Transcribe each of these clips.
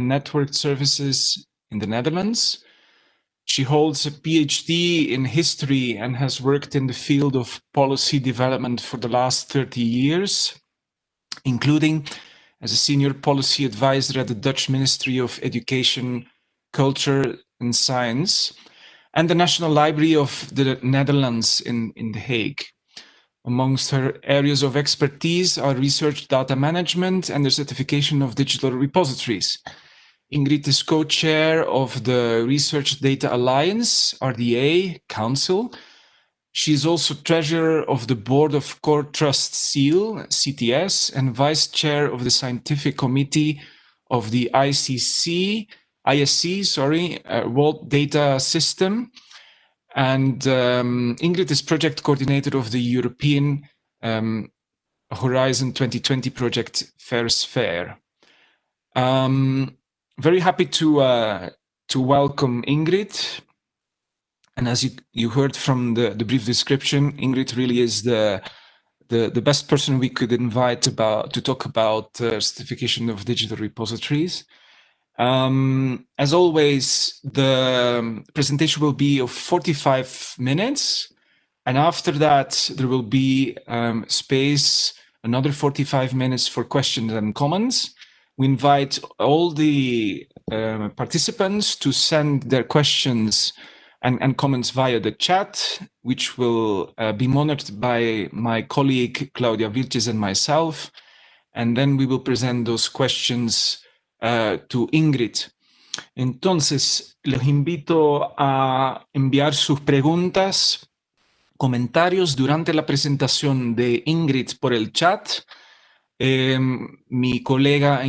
network services in the Netherlands. She holds a PhD in history and has worked in the field of policy development for the last 30 years, including as a senior policy advisor at the Dutch Ministry of Education, Culture and Science, and the National Library of the Netherlands in The Hague. Amongst her areas of expertise are research data management and the certification of digital repositories. Ingrid is co-chair of the Research Data Alliance, RDA, Council. She is also treasurer of the board of Core Trust Seal, CTS, and vice chair of the scientific committee of the ISC, World Data System. And Ingrid is project coordinator of the European Horizon 2020 project FAIR's Fair. Very happy to welcome Ingrid. And as you heard from the brief description, Ingrid really is the best person we could invite to talk about certification of digital repositories. As always, the presentation will be of 45 minutes. And after that, there will be space, another 45 minutes for questions and comments. We invite all the participants to send their questions and comments via the chat, which will be monitored by my colleague Claudia Vilches and myself. And then we will present those questions to Ingrid. Entonces, los invito a enviar sus preguntas, comentarios durante la presentación de Ingrid por el chat. Mi colega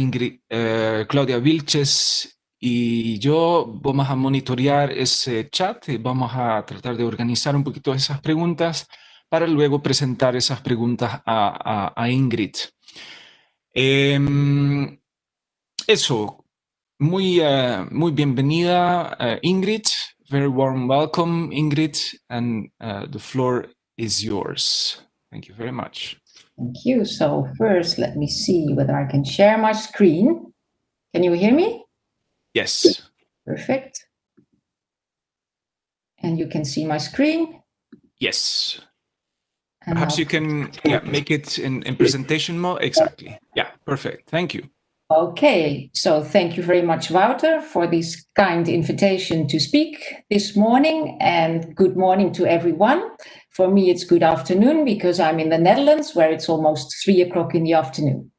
Claudia Vilches y yo vamos a monitorear ese chat y vamos a tratar de organizar un poquito esas preguntas para luego presentar esas preguntas a Ingrid. Eso, muy bienvenida Ingrid, very warm welcome Ingrid, and the floor is yours. Thank you very much. Thank you. So first, let me see whether I can share my screen. Can you hear me? Yes. Perfect. And you can see my screen? Yes. And perhaps you can make it in presentation mode. Exactly. Yeah, perfect. Thank you. Okay, so thank you very much, Wouter, for this kind invitation to speak this morning, and good morning to everyone. For me, it's good afternoon because I'm in the Netherlands where it's almost 3 o'clock in the afternoon.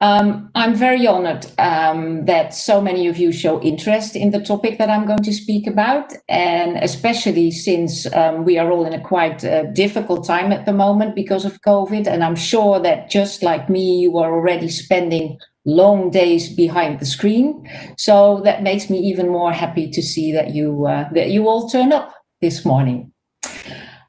I'm very honored that so many of you show interest in the topic that I'm going to speak about, and especially since we are all in a quite difficult time at the moment because of COVID, and I'm sure that just like me, you are already spending long days behind the screen. So that makes me even more happy to see that you all turn up this morning.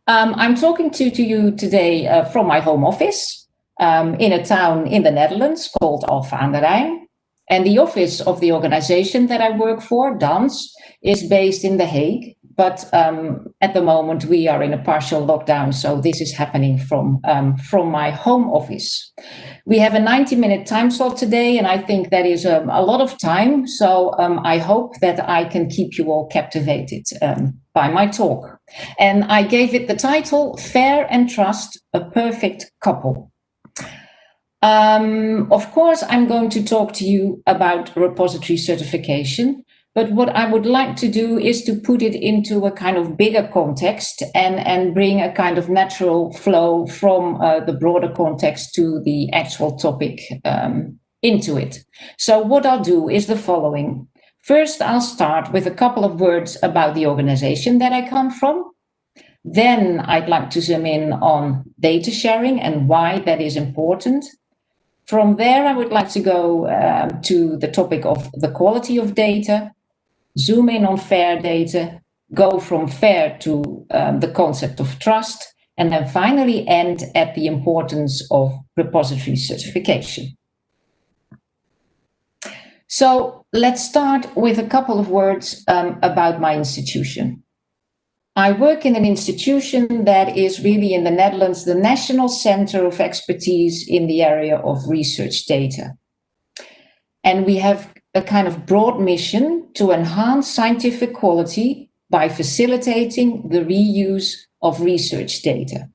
I'm talking to you today from my home office in a town in the Netherlands called Alphen aan den Rijn. And the office of the organization that I work for, DANS, is based in The Hague. But at the moment, we are in a partial lockdown, so this is happening from my home office. We have a 90-minute time slot today, and I think that is a lot of time. So I hope that I can keep you all captivated by my talk. And I gave it the title, Fair and Trust, a Perfect Couple. Of course, I'm going to talk to you about repository certification. But what I would like to do is to put it into a kind of bigger context and bring a kind of natural flow from the broader context to the actual topic into it. So what I'll do is the following. First, I'll start with a couple of words about the organization that I come from. Then I'd like to zoom in on data sharing and why that is important. From there, I would like to go to the topic of the quality of data. Zoom in on fair data, go from fair to the concept of trust, and then finally end at the importance of repository certification. So let's start with a couple of words about my institution. I work in an institution that is really in the Netherlands, the National Center of Expertise in the area of research data. And we have a kind of broad mission to enhance scientific quality by facilitating the reuse of research data.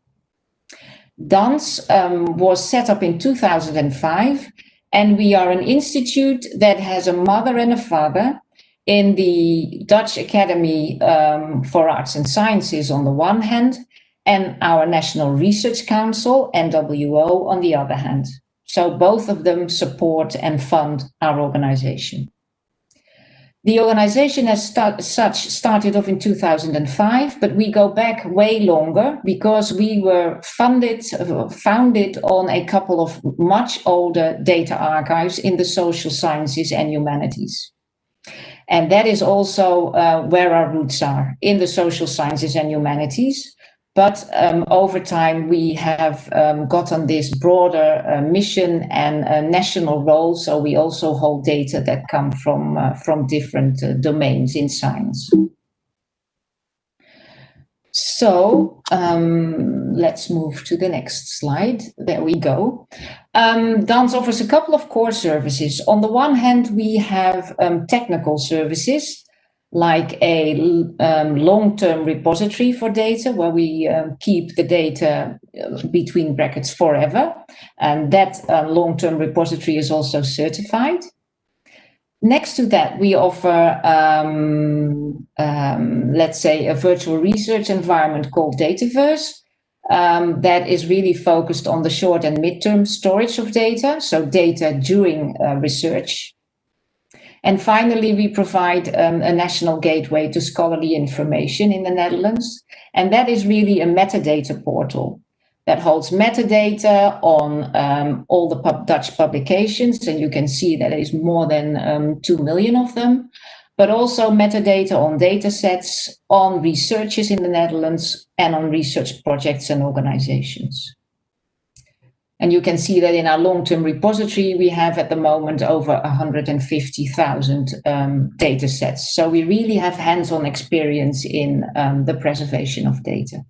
DANS was set up in 2005, and we are an institute that has a mother and a father in the Dutch Academy for Arts and Sciences on the one hand, and our National Research Council, NWO, on the other hand. So both of them support and fund our organization. The organization as such started off in 2005, but we go back way longer because we were founded on a couple of much older data archives in the social sciences and humanities. And that is also where our roots are, in the social sciences and humanities. But over time, we have gotten this broader mission and national role. So we also hold data that come from different domains in science. So let's move to the next slide. There we go. DANS offers a couple of core services. On the one hand, we have technical services, like a long-term repository for data, where we keep the data between brackets forever. And that long-term repository is also certified. Next to that, we offer, let's say, a virtual research environment called Dataverse that is really focused on the short and midterm storage of data, so data during research. And finally, we provide a national gateway to scholarly information in the Netherlands. And that is really a metadata portal that holds metadata on all the Dutch publications. And you can see that there is more than 2 million of them, but also metadata on data sets, on researchers in the Netherlands, and on research projects and organizations. And you can see that in our long-term repository, we have at the moment over 150,000 data sets. So we really have hands-on experience in the preservation of data.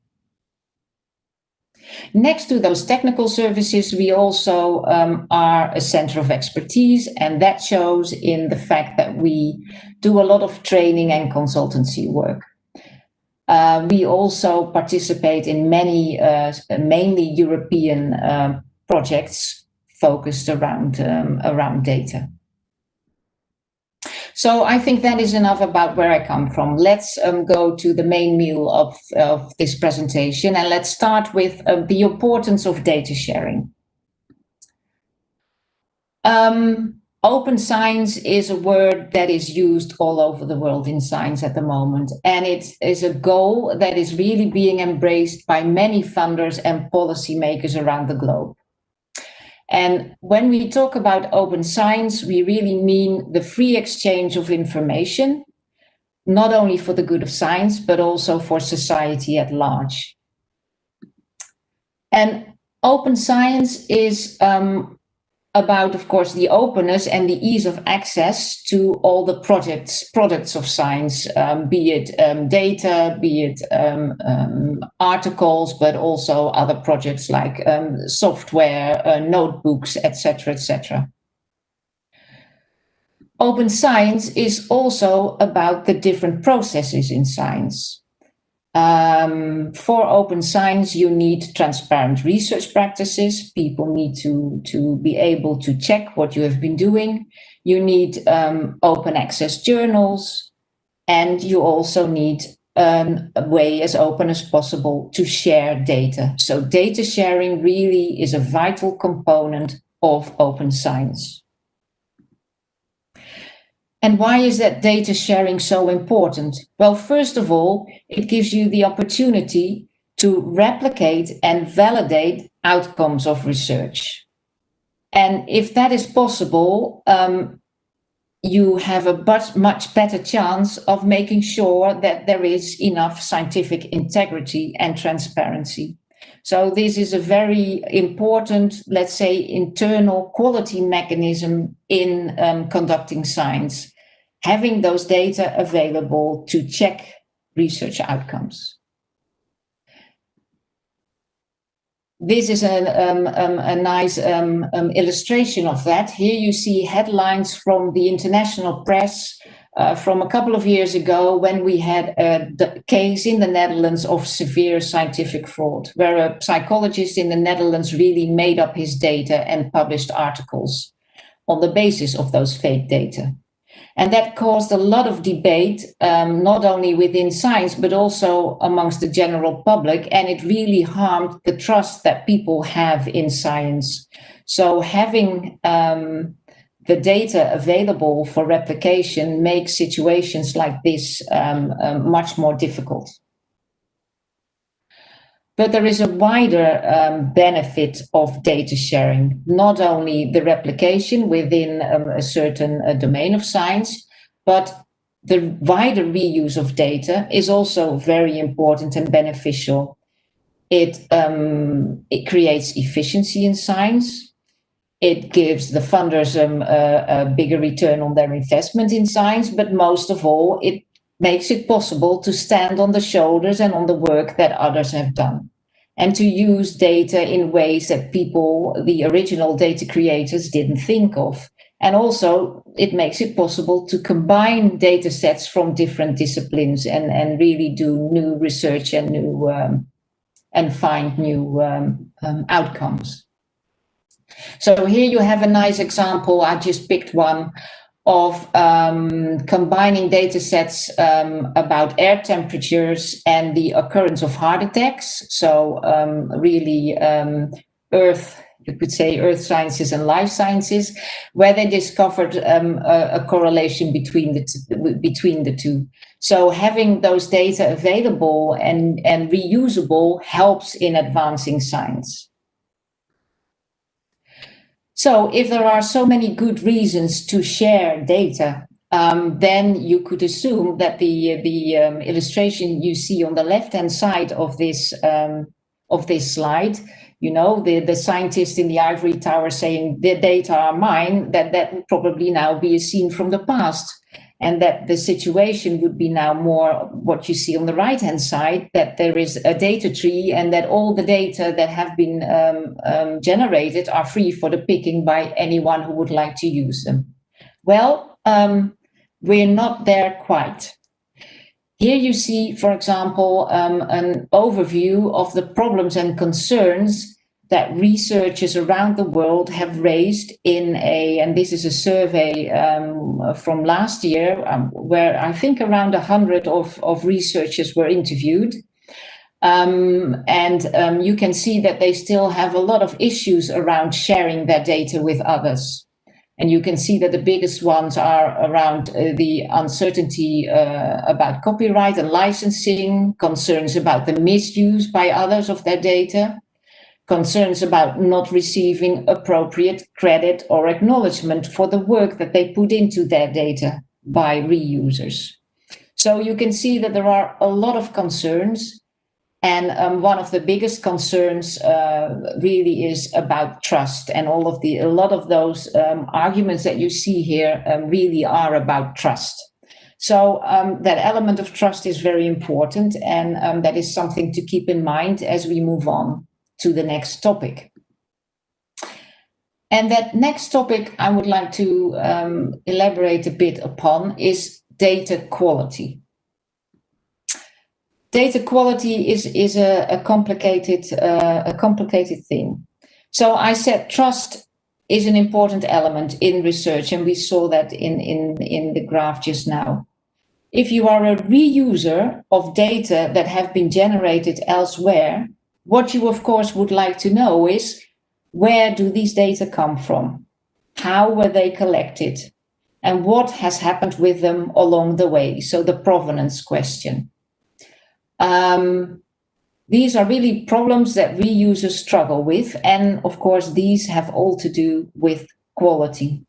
Next to those technical services, we also are a center of expertise, and that shows in the fact that we do a lot of training and consultancy work. We also participate in many, mainly European projects focused around data. So I think that is enough about where I come from. Let's go to the main meal of this presentation, and let's start with the importance of data sharing. Open science is a word that is used all over the world in science at the moment, and it is a goal that is really being embraced by many funders and policymakers around the globe. And when we talk about open science, we really mean the free exchange of information, not only for the good of science, but also for society at large. And open science is about, of course, the openness and the ease of access to all the products of science, be it data, be it articles, but also other projects like software, notebooks, etc., etc. Open science is also about the different processes in science. For open science, you need transparent research practices. People need to be able to check what you have been doing. You need open access journals, and you also need a way as open as possible to share data. So data sharing really is a vital component of open science. And why is that data sharing so important? Well, first of all, it gives you the opportunity to replicate and validate outcomes of research. And if that is possible, you have a much better chance of making sure that there is enough scientific integrity and transparency. So this is a very important, let's say, internal quality mechanism in conducting science, having those data available to check research outcomes. this is a nice illustration of that. Here you see headlines from the international press from a couple of years ago, when we had the case in the Netherlands of severe scientific fraud, where a psychologist in the Netherlands really made up his data and published articles on the basis of those fake data. And that caused a lot of debate, not only within science, but also amongst the general public. And it really harmed the trust that people have in science. So having the data available for replication makes situations like this much more difficult. But there is a wider benefit of data sharing, not only the replication within a certain domain of science, but the wider reuse of data is also very important and beneficial. It creates efficiency in science. It gives the funders a bigger return on their investment in science, but most of all, it makes it possible to stand on the shoulders and on the work that others have done, and to use data in ways that people, the original data creators, didn't think of. And also, it makes it possible to combine data sets from different disciplines and really do new research and and find new outcomes. So here you have a nice example. I just picked one of combining data sets about air temperatures and the occurrence of heart attacks. So really Earth, you could say Earth sciences and life sciences, where they discovered a correlation between the two. So having those data available and reusable helps in advancing science. So if there are so many good reasons to share data, then you could assume that the illustration you see on the left-hand side of this slide, you know, the scientist in the ivory tower saying the data are mine, that would probably now be a scene from the past. And that the situation would be now more what you see on the right-hand side, that there is a data tree and that all the data that have been generated are free for the picking by anyone who would like to use them. Well, we're not there quite. Here you see, for example, an overview of the problems and concerns that researchers around the world have raised in and this is a survey from last year, where I think around 100 of researchers were interviewed. You can see that they still have a lot of issues around sharing their data with others. And you can see that the biggest ones are around the uncertainty about copyright and licensing, concerns about the misuse by others of their data, concerns about not receiving appropriate credit or acknowledgement for the work that they put into their data by reusers. So you can see that there are a lot of concerns, and one of the biggest concerns really is about trust, and a lot of those arguments that you see here really are about trust. So that element of trust is very important, and that is something to keep in mind as we move on to the next topic. And that next topic I would like to elaborate a bit upon is data quality. Data quality is a complicated thing. So I said trust is an important element in research, and we saw that in the graph just now. If you are a reuser of data that have been generated elsewhere, what you, of course, would like to know is, where do these data come from? How were they collected? And what has happened with them along the way? So the provenance question. These are really problems that reusers struggle with. And of course, these have all to do with quality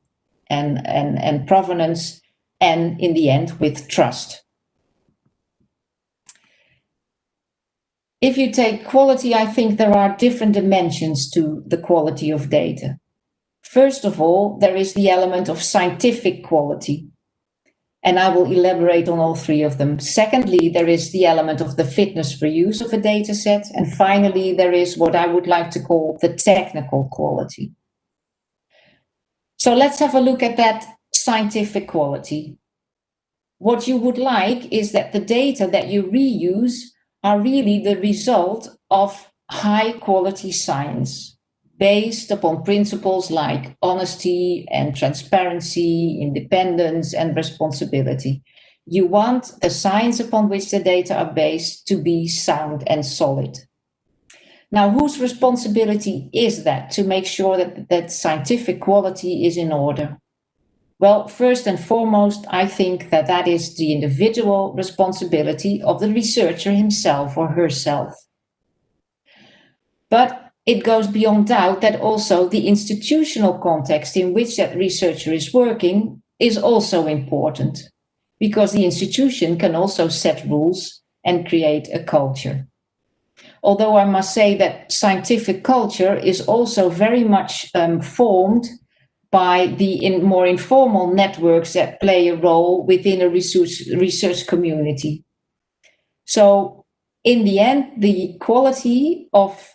and provenance, and in the end, with trust. If you take quality, I think there are different dimensions to the quality of data. First of all, there is the element of scientific quality. And I will elaborate on all three of them. Secondly, there is the element of the fitness for use of a data set. And finally, there is what I would like to call the technical quality. So let's have a look at that scientific quality. What you would like is that the data that you reuse are really the result of high quality science based upon principles like honesty and transparency, independence and responsibility. You want the science upon which the data are based to be sound and solid. Now, whose responsibility is that to make sure that scientific quality is in order? Well, first and foremost, I think that is the individual responsibility of the researcher himself or herself. But it goes beyond doubt that also the institutional context in which that researcher is working is also important, because the institution can also set rules and create a culture. Although I must say that scientific culture is also very much formed by the more informal networks that play a role within a research community. So in the end, the quality of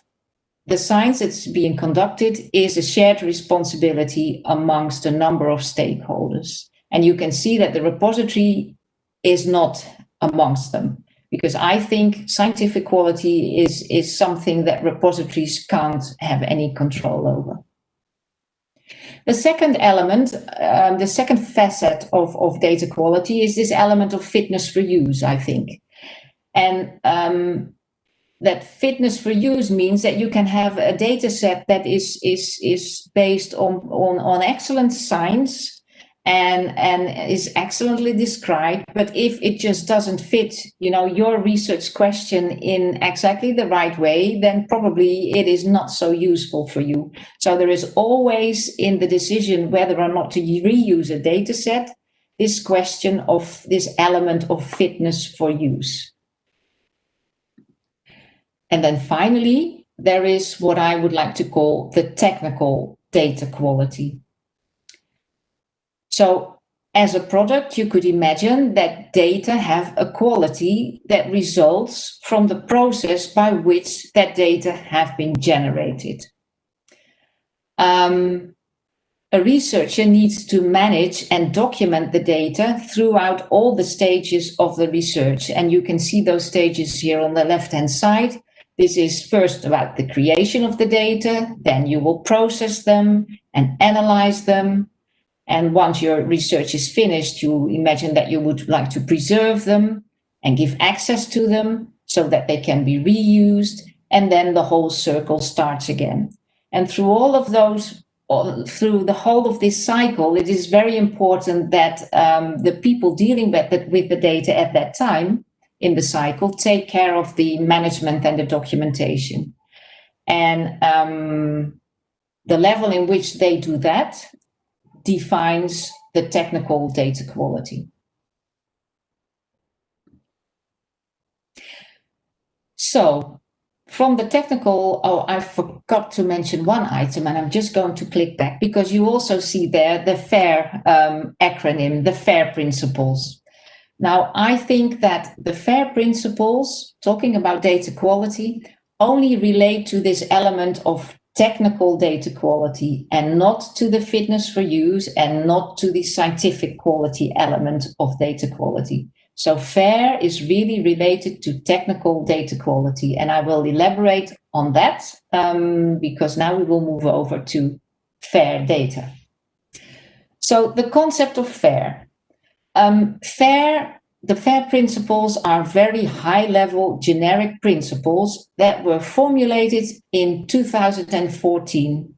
the science that's being conducted is a shared responsibility amongst a number of stakeholders. And you can see that the repository is not amongst them, because I think scientific quality is something that repositories can't have any control over. The second element, the second facet of data quality is this element of fitness for use, I think. And that fitness for use means that you can have a data set that is based on excellent science and is excellently described, but if it just doesn't fit, your research question in exactly the right way, then probably it is not so useful for you. So there is always in the decision whether or not to reuse a data set, this question of this element of fitness for use. And then finally, there is what I would like to call the technical data quality. So as a product, you could imagine that data have a quality that results from the process by which that data have been generated. A researcher needs to manage and document the data throughout all the stages of the research. And you can see those stages here on the left-hand side. This is first about the creation of the data, then you will process them and analyze them. And once your research is finished, you imagine that you would like to preserve them and give access to them so that they can be reused. And then the whole circle starts again. And through all of those, through the whole of this cycle, it is very important that the people dealing with the data at that time in the cycle take care of the management and the documentation. And the level in which they do that defines the technical data quality. So from the technical, I forgot to mention one item, and I'm just going to click back because you also see there the FAIR acronym, the FAIR principles. Now, I think that the FAIR principles, talking about data quality, only relate to this element of technical data quality and not to the fitness for use and not to the scientific quality element of data quality. So FAIR is really related to technical data quality, and I will elaborate on that because now we will move over to FAIR data. So the concept of FAIR. The FAIR principles are very high-level generic principles that were formulated in 2014.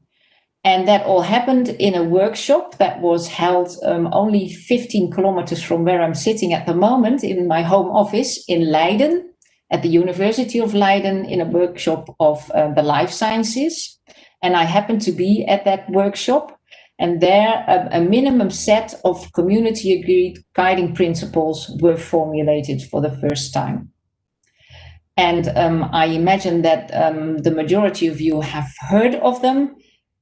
And that all happened in a workshop that was held only 15 kilometers from where I'm sitting at the moment in my home office in Leiden, at the University of Leiden, in a workshop of the life sciences. And I happened to be at that workshop. And there, a minimum set of community-agreed guiding principles were formulated for the first time. And I imagine that the majority of you have heard of them.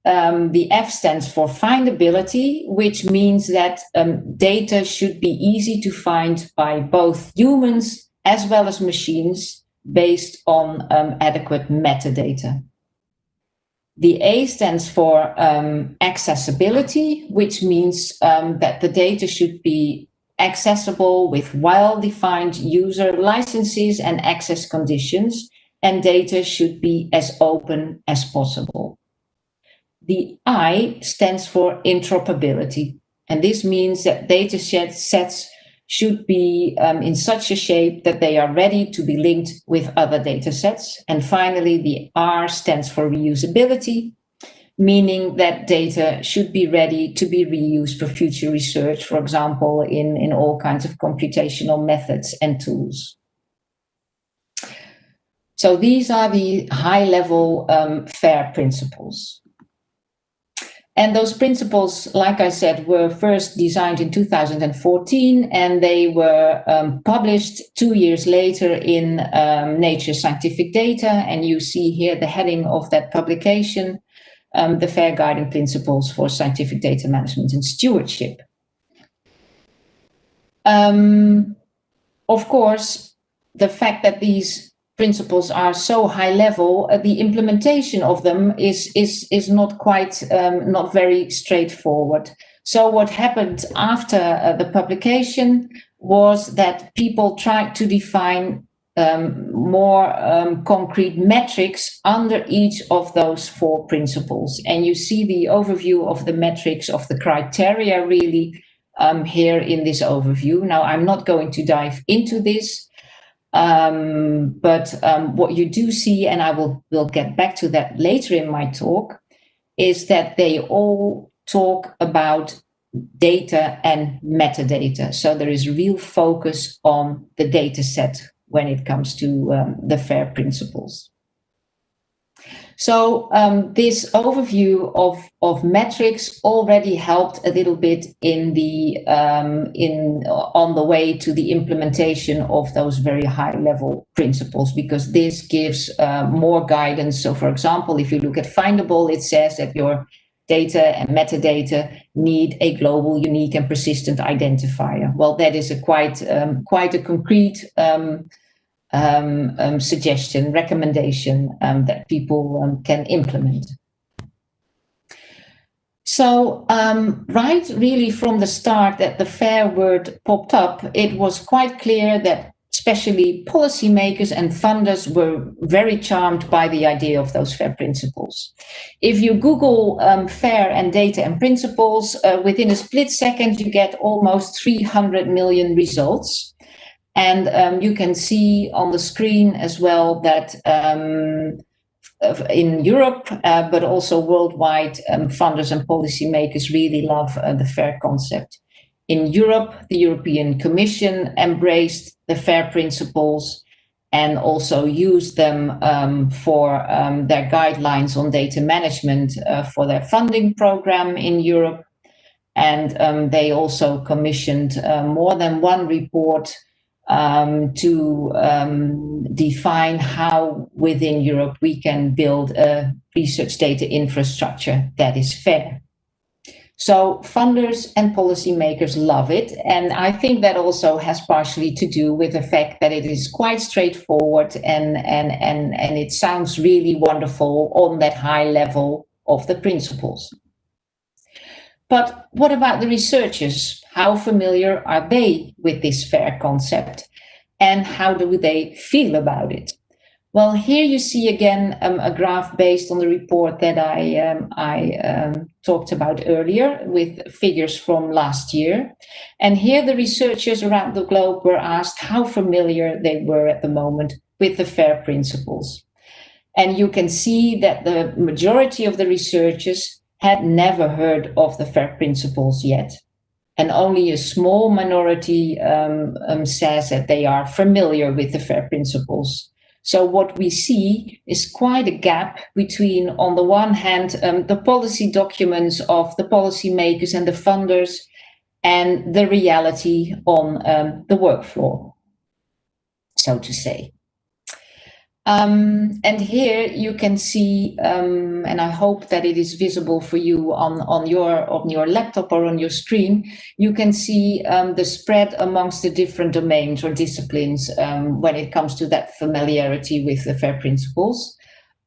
The F stands for findability, which means that data should be easy to find by both humans as well as machines based on adequate metadata. The A stands for accessibility, which means that the data should be accessible with well-defined user licenses and access conditions, and data should be as open as possible. The I stands for interoperability, and this means that data sets should be in such a shape that they are ready to be linked with other data sets. And finally, the R stands for reusability, meaning that data should be ready to be reused for future research, for example, in all kinds of computational methods and tools. So these are the high-level FAIR principles. And those principles, like I said, were first designed in 2014, and they were published 2 years later in Nature Scientific Data. And you see here the heading of that publication, the FAIR Guiding Principles for Scientific Data Management and Stewardship. Of course, the fact that these principles are so high level, the implementation of them is not quite, not very straightforward. So what happened after the publication was that people tried to define more concrete metrics under each of those 4 principles. And you see the overview of the metrics of the criteria really here in this overview. Now, I'm not going to dive into this. But what you do see, and I will get back to that later in my talk, is that they all talk about data and metadata. So there is real focus on the data set when it comes to the FAIR principles. So this overview of metrics already helped a little bit in the on the way to the implementation of those very high level principles, because this gives more guidance. So, for example, if you look at findable, it says that your data and metadata need a global, unique, and persistent identifier. Well, that is a quite a concrete suggestion, recommendation that people can implement. So right really from the start that the FAIR word popped up, it was quite clear that especially policymakers and funders were very charmed by the idea of those FAIR principles. If you Google FAIR and data and principles, within a split second you get almost 300 million results. And you can see on the screen as well that in Europe, but also worldwide, funders and policymakers really love the FAIR concept. In Europe, the European Commission embraced the FAIR principles and also used them for their guidelines on data management for their funding program in Europe. And they also commissioned more than one report to define how within Europe we can build a research data infrastructure that is fair. So funders and policymakers love it. And I think that also has partially to do with the fact that it is quite straightforward and it sounds really wonderful on that high level of the principles. But what about the researchers? How familiar are they with this FAIR concept? And how do they feel about it? Well, here you see again a graph based on the report that I talked about earlier with figures from last year. And here the researchers around the globe were asked how familiar they were at the moment with the FAIR principles. And you can see that the majority of the researchers had never heard of the FAIR principles yet. And only a small minority says that they are familiar with the FAIR principles. So what we see is quite a gap between, on the one hand, the policy documents of the policymakers and the funders and the reality on the work floor, so to say. And here you can see, and I hope that it is visible for you on your laptop or on your screen. You can see the spread amongst the different domains or disciplines when it comes to that familiarity with the FAIR principles.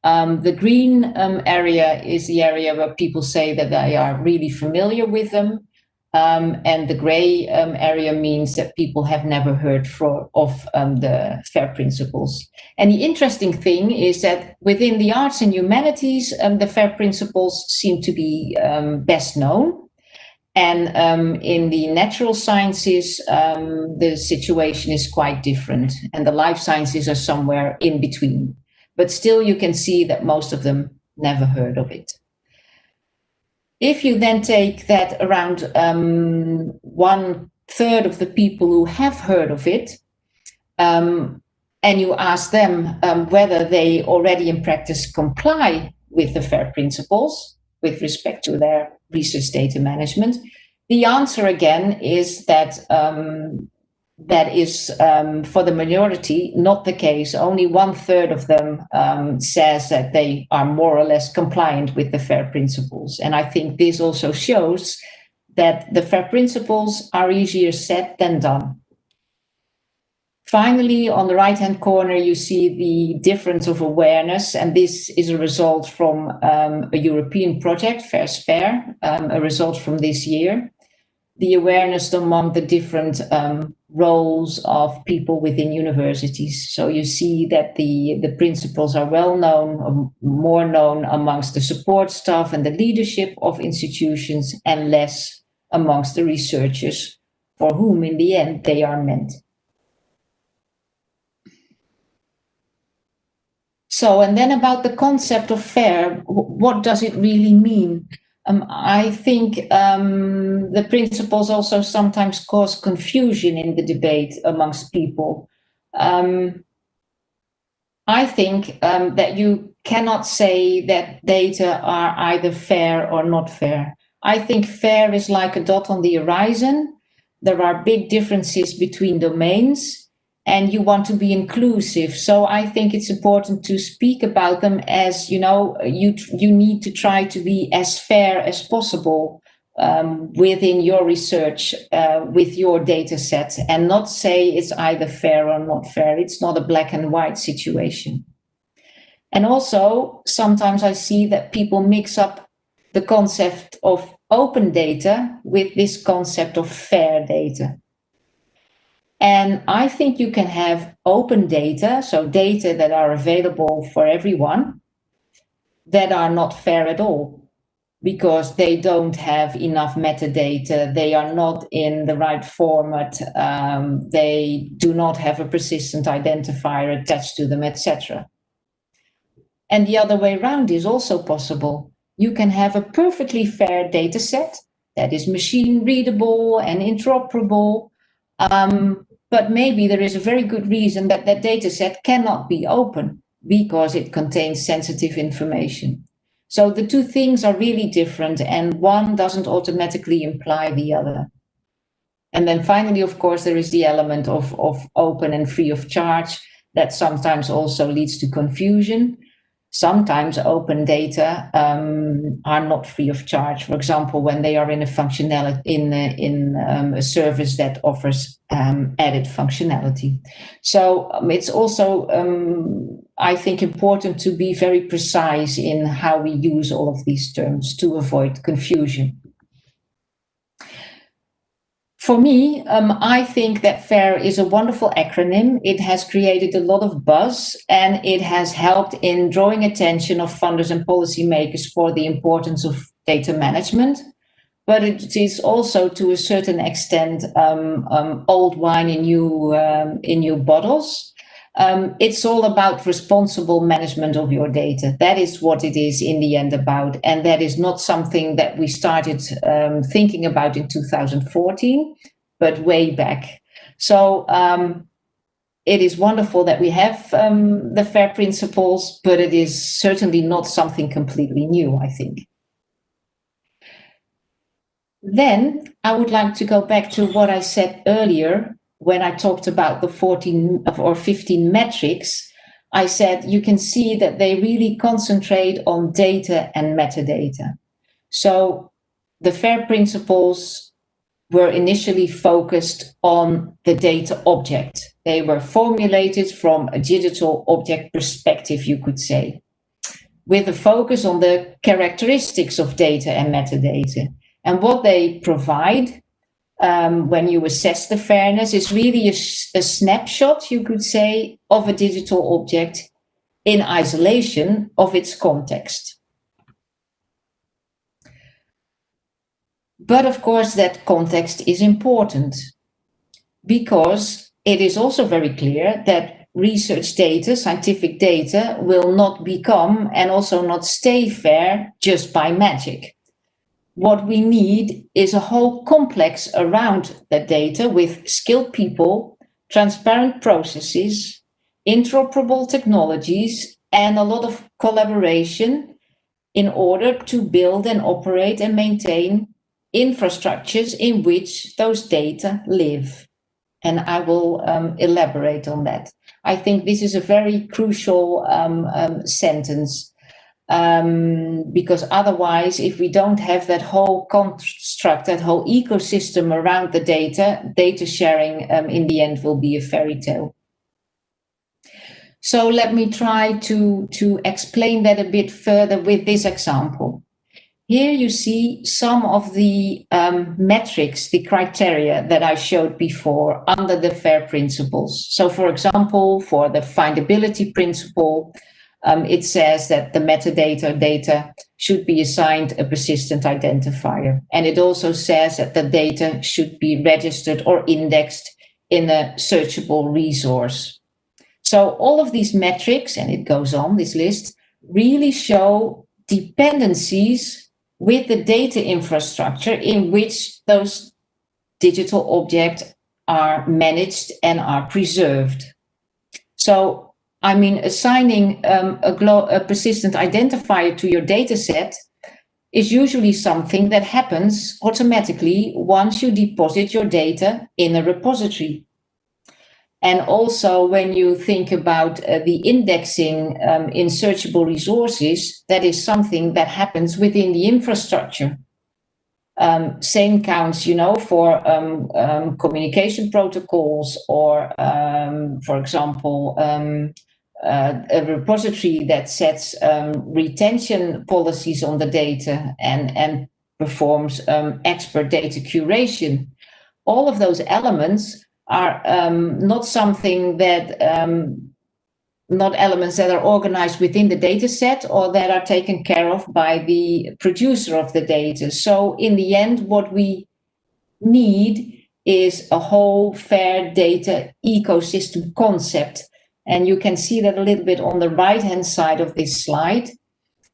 The green area is the area where people say that they are really familiar with them. And the gray area means that people have never heard of the FAIR principles. And the interesting thing is that within the arts and humanities, the FAIR principles seem to be best known. And in the natural sciences, the situation is quite different. And the life sciences are somewhere in between. But still, you can see that most of them never heard of it. If you then take that around 1/3 of the people who have heard of it, and you ask them whether they already in practice comply with the FAIR principles with respect to their research data management, the answer again is that that is for the majority not the case. Only 1/3 of them says that they are more or less compliant with the FAIR principles. And I think this also shows that the FAIR principles are easier said than done. Finally, on the right-hand corner, you see the difference of awareness, and this is a result from a European project, FAIR's FAIR, a result from this year. The awareness among the different roles of people within universities. So you see that the principles are well known, more known amongst the support staff and the leadership of institutions, and less amongst the researchers, for whom in the end they are meant. So, and then about the concept of FAIR, what does it really mean? I think the principles also sometimes cause confusion in the debate amongst people. I think that you cannot say that data are either fair or not fair. I think FAIR is like a dot on the horizon. There are big differences between domains, and you want to be inclusive. So I think it's important to speak about them as, you know, you need to try to be as fair as possible within your research, with your data set, and not say it's either fair or not fair. It's not a black and white situation. And also, sometimes I see that people mix up the concept of open data with this concept of fair data. And I think you can have open data, so data that are available for everyone, that are not fair at all, because they don't have enough metadata, they are not in the right format, they do not have a persistent identifier attached to them, etc. And the other way around is also possible. You can have a perfectly fair data set that is machine readable and interoperable, but maybe there is a very good reason that that data set cannot be open because it contains sensitive information. So the two things are really different, and one doesn't automatically imply the other. And then finally, of course, there is the element of open and free of charge that sometimes also leads to confusion. Sometimes open data are not free of charge. For example, when they are in a functionality in a service that offers added functionality. So it's also, I think, important to be very precise in how we use all of these terms to avoid confusion. For me, I think that FAIR is a wonderful acronym. It has created a lot of buzz, and it has helped in drawing attention of funders and policymakers for the importance of data management. But it is also, to a certain extent, old wine in new bottles. It's all about responsible management of your data. That is what it is in the end about. And that is not something that we started thinking about in 2014, but way back. So it is wonderful that we have the FAIR principles, but it is certainly not something completely new, I think. Then I would like to go back to what I said earlier when I talked about the 14 or 15 metrics. I said you can see that they really concentrate on data and metadata. So the FAIR principles were initially focused on the data object. They were formulated from a digital object perspective, you could say, with a focus on the characteristics of data and metadata. And what they provide when you assess the fairness is really a snapshot, you could say, of a digital object in isolation of its context. But of course, that context is important because it is also very clear that research data, scientific data, will not become and also not stay fair just by magic. What we need is a whole complex around that data with skilled people, transparent processes, interoperable technologies, and a lot of collaboration in order to build and operate and maintain infrastructures in which those data live. And I will elaborate on that. I think this is a very crucial sentence. Because otherwise, if we don't have that whole construct, that whole ecosystem around the data sharing in the end will be a fairy tale. So let me try to explain that a bit further with this example. Here you see some of the metrics, the criteria that I showed before under the FAIR principles. So for example, for the findability principle, it says that the metadata data should be assigned a persistent identifier. And it also says that the data should be registered or indexed in a searchable resource. So all of these metrics, and it goes on, this list, really show dependencies with the data infrastructure in which those digital objects are managed and are preserved. So I mean, assigning a persistent identifier to your data set is usually something that happens automatically once you deposit your data in a repository. And also when you think about the indexing in searchable resources, that is something that happens within the infrastructure. Same counts, you know, for communication protocols or, for example, a repository that sets retention policies on the data and performs expert data curation. All of those elements are not something that, not elements that are organized within the data set or that are taken care of by the producer of the data. So in the end, what we need is a whole fair data ecosystem concept. And you can see that a little bit on the right-hand side of this slide.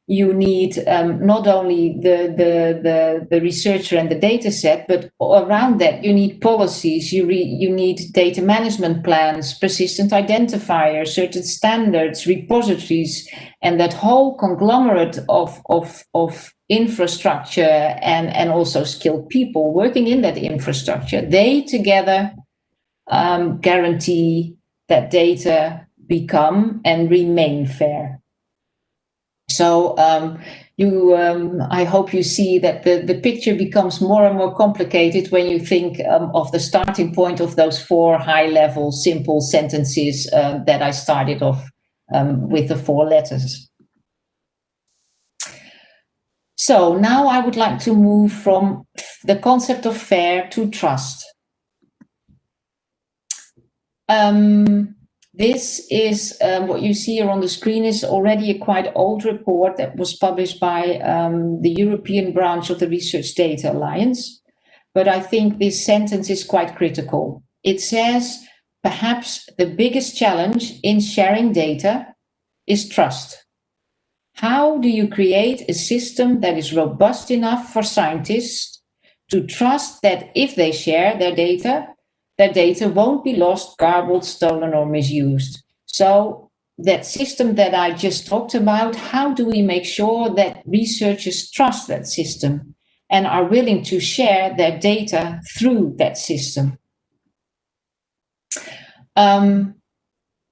You need not only the researcher and the data set, but around that you need policies, you need data management plans, persistent identifiers, certain standards, repositories, and that whole conglomerate of infrastructure and also skilled people working in that infrastructure. They together guarantee that data become and remain fair. So I hope you see that the picture becomes more and more complicated when you think of the starting point of those 4 high-level, simple sentences that I started off with the 4 letters. So now I would like to move from the concept of fair to trust. This is what you see here on the screen is already a quite old report that was published by the European branch of the Research Data Alliance. But I think this sentence is quite critical. It says, perhaps the biggest challenge in sharing data is trust. How do you create a system that is robust enough for scientists to trust that if they share their data won't be lost, garbled, stolen, or misused? So that system that I just talked about, how do we make sure that researchers trust that system and are willing to share their data through that system?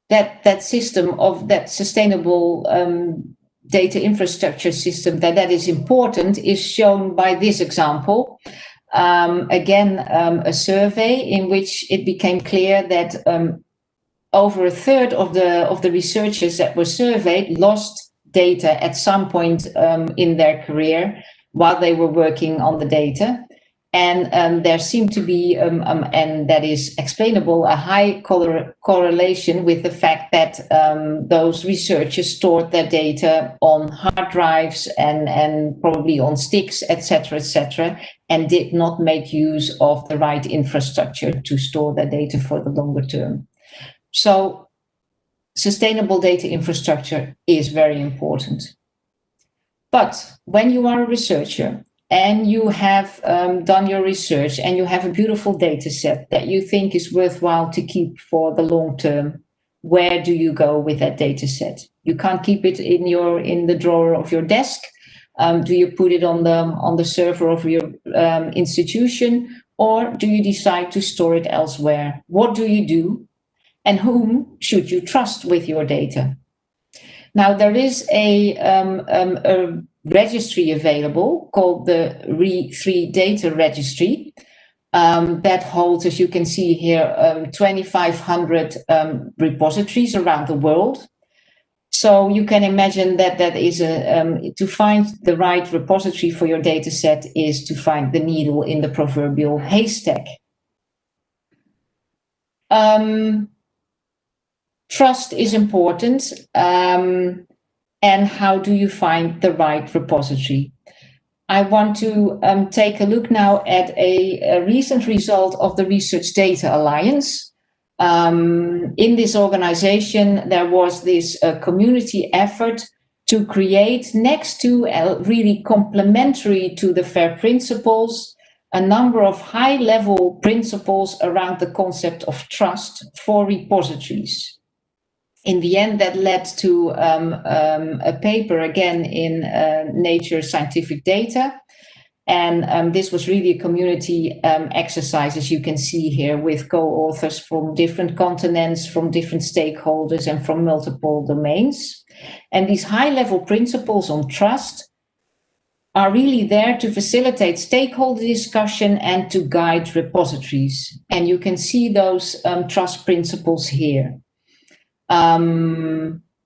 that system of that sustainable data infrastructure system, that is important, is shown by this example. Again, a survey in which it became clear that over a third of the researchers that were surveyed lost data at some point in their career while they were working on the data. And there seemed to be, and that is explainable, a high correlation with the fact that those researchers stored their data on hard drives and probably on sticks, etc., and did not make use of the right infrastructure to store their data for the longer term. So sustainable data infrastructure is very important. But when you are a researcher and you have done your research and you have a beautiful data set that you think is worthwhile to keep for the long term, where do you go with that data set? You can't keep it in the drawer of your desk. Do you put it on the server of your institution, or do you decide to store it elsewhere? What do you do, and whom should you trust with your data? Now, there is a registry available called the Re3 Data Registry that holds, as you can see here, 2,500 repositories around the world. So you can imagine that is to find the right repository for your data set is to find the needle in the proverbial haystack. Trust is important. And how do you find the right repository? I want to take a look now at a recent result of the Research Data Alliance. In this organization, there was this community effort to create, next to really complementary to the FAIR principles, a number of high-level principles around the concept of trust for repositories. In the end, that led to a paper again in Nature Scientific Data. And this was really a community exercise, as you can see here, with co-authors from different continents, from different stakeholders, and from multiple domains. And these high-level principles on trust are really there to facilitate stakeholder discussion and to guide repositories. And you can see those trust principles here.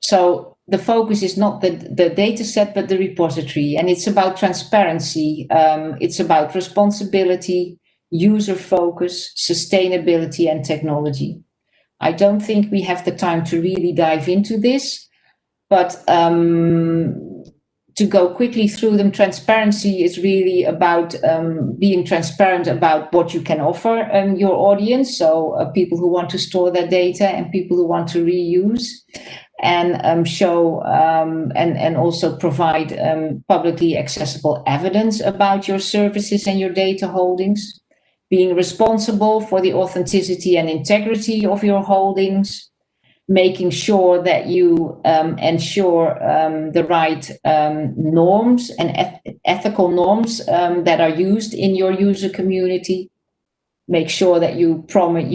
So the focus is not the data set, but the repository. And it's about transparency. It's about responsibility, user focus, sustainability, and technology. I don't think we have the time to really dive into this, but to go quickly through them, transparency is really about being transparent about what you can offer your audience. So people who want to store their data and people who want to reuse, and show and also provide publicly accessible evidence about your services and your data holdings. Being responsible for the authenticity and integrity of your holdings. Making sure that you ensure the right norms and ethical norms that are used in your user community. Make sure that you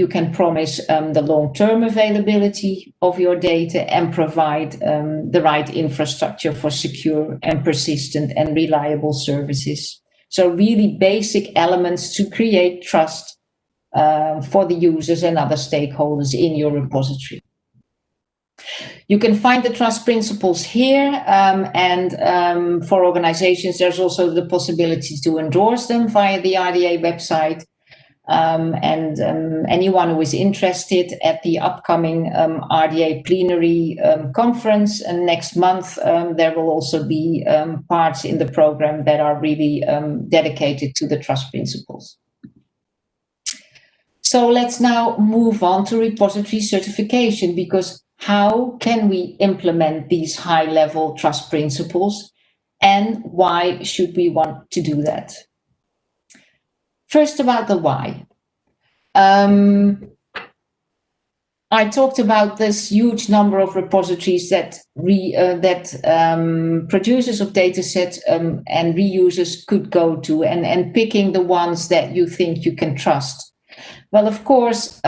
can promise the long-term availability of your data and provide the right infrastructure for secure and persistent and reliable services. So really basic elements to create trust for the users and other stakeholders in your repository. You can find the trust principles here, and for organizations, there's also the possibility to endorse them via the RDA website. And anyone who is interested at the upcoming RDA plenary conference next month, there will also be parts in the program that are really dedicated to the trust principles. So let's now move on to repository certification, because how can we implement these high-level trust principles, and why should we want to do that? First, about the why. I talked about this huge number of repositories that producers of datasets and reusers could go to, and picking the ones that you think you can trust. Well, of course,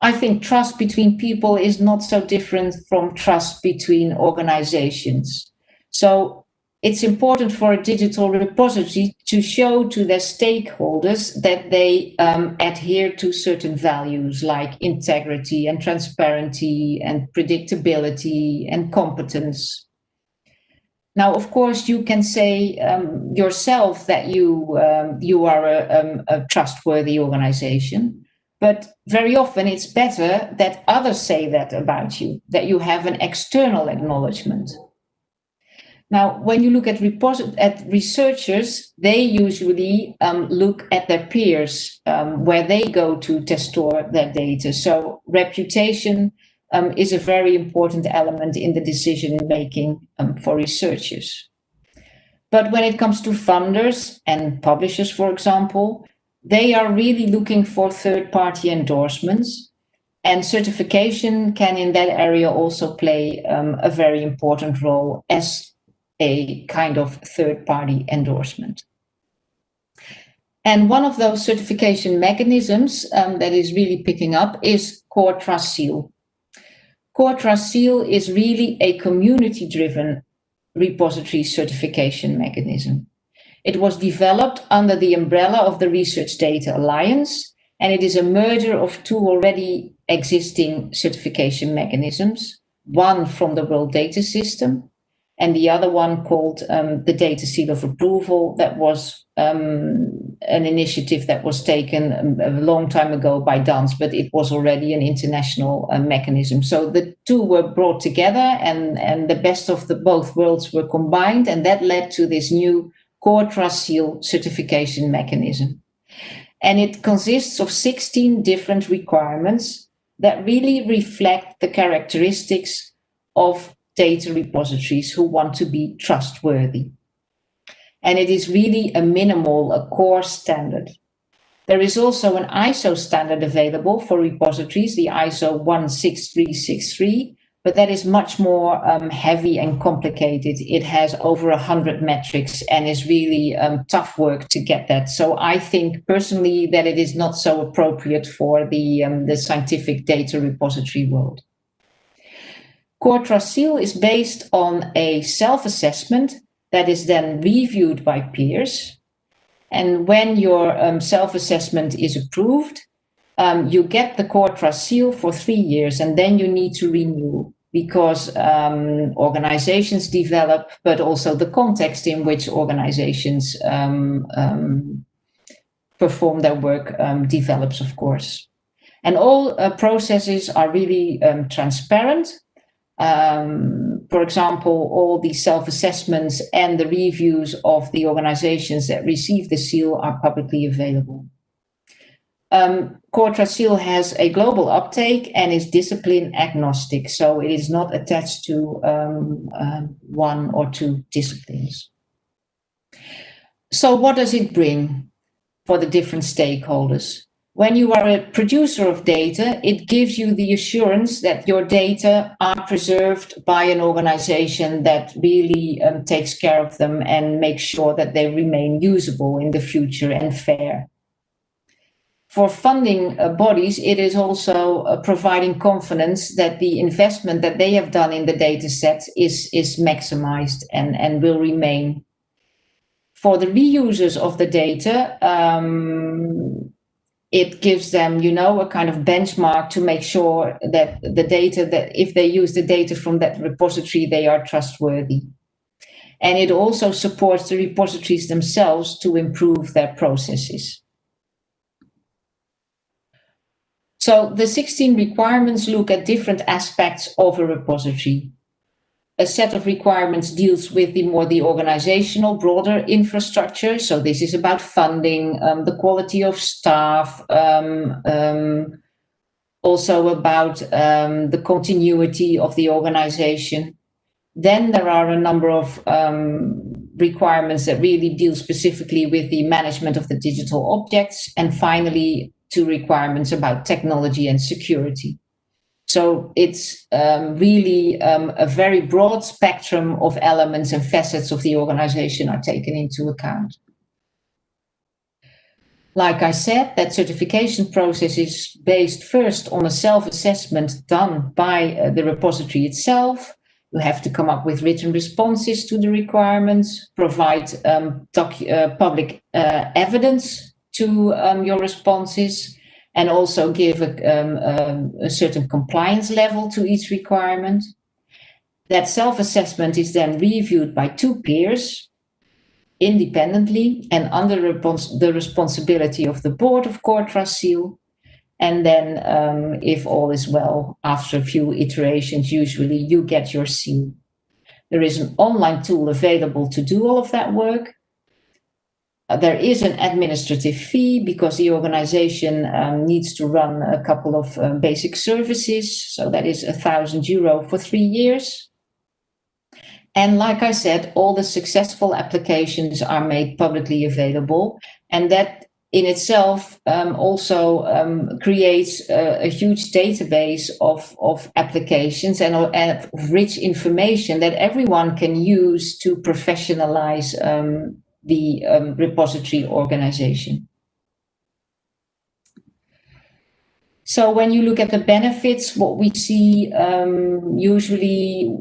I think trust between people is not so different from trust between organizations. So it's important for a digital repository to show to their stakeholders that they adhere to certain values like integrity and transparency and predictability and competence. Now, of course, you can say yourself that you are a trustworthy organization, but very often it's better that others say that about you, that you have an external acknowledgement. Now, when you look at researchers, they usually look at their peers, where they go to store their data. So reputation is a very important element in the decision making for researchers. But when it comes to funders and publishers, for example, they are really looking for third-party endorsements, and certification can in that area also play a very important role as a kind of third-party endorsement. And one of those certification mechanisms that is really picking up is Core Trust Seal. Core Trust Seal is really a community-driven repository certification mechanism. It was developed under the umbrella of the Research Data Alliance, and it is a merger of two already existing certification mechanisms, one from the World Data System and the other one called the Data Seal of Approval. That was an initiative that was taken a long time ago by DANS, but it was already an international mechanism. So the two were brought together, and the best of the both worlds were combined, and that led to this new Core Trust Seal certification mechanism. And it consists of 16 different requirements that really reflect the characteristics of data repositories who want to be trustworthy. And it is really a minimal, a core standard. There is also an ISO standard available for repositories, the ISO 16363, but that is much more heavy and complicated. It has over 100 metrics and is really tough work to get that. So I think personally that it is not so appropriate for the scientific data repository world. Core Trust Seal is based on a self-assessment that is then reviewed by peers. And when your self-assessment is approved, you get the Core Trust Seal for 3 years, and then you need to renew because organizations develop, but also the context in which organizations perform their work develops, of course. And all processes are really transparent. For example, all the self-assessments and the reviews of the organizations that receive the seal are publicly available. Core Trust Seal has a global uptake and is discipline agnostic, so it is not attached to one or two disciplines. So what does it bring for the different stakeholders? When you are a producer of data, it gives you the assurance that your data are preserved by an organization that really takes care of them and makes sure that they remain usable in the future and fair. For funding bodies, it is also providing confidence that the investment that they have done in the data set is maximized and will remain. For the reusers of the data, it gives them, a kind of benchmark to make sure that the data, that if they use the data from that repository, they are trustworthy. And it also supports the repositories themselves to improve their processes. So the 16 requirements look at different aspects of a repository. A set of requirements deals with the organizational, broader infrastructure. So this is about funding, the quality of staff, also about the continuity of the organization. Then there are a number of requirements that really deal specifically with the management of the digital objects. And finally, 2 requirements about technology and security. So it's really a very broad spectrum of elements and facets of the organization are taken into account. Like I said, that certification process is based first on a self-assessment done by the repository itself. You have to come up with written responses to the requirements, provide public evidence to your responses, and also give a certain compliance level to each requirement. That self-assessment is then reviewed by 2 peers independently and under the responsibility of the board of Core Trust Seal. And then if all is well, after a few iterations, usually you get your seal. There is an online tool available to do all of that work. There is an administrative fee because the organization needs to run a couple of basic services. So that is €1,000 for 3 years. And like I said, all the successful applications are made publicly available. And that in itself also creates a huge database of applications and of rich information that everyone can use to professionalize the repository organization. So when you look at the benefits, what we see usually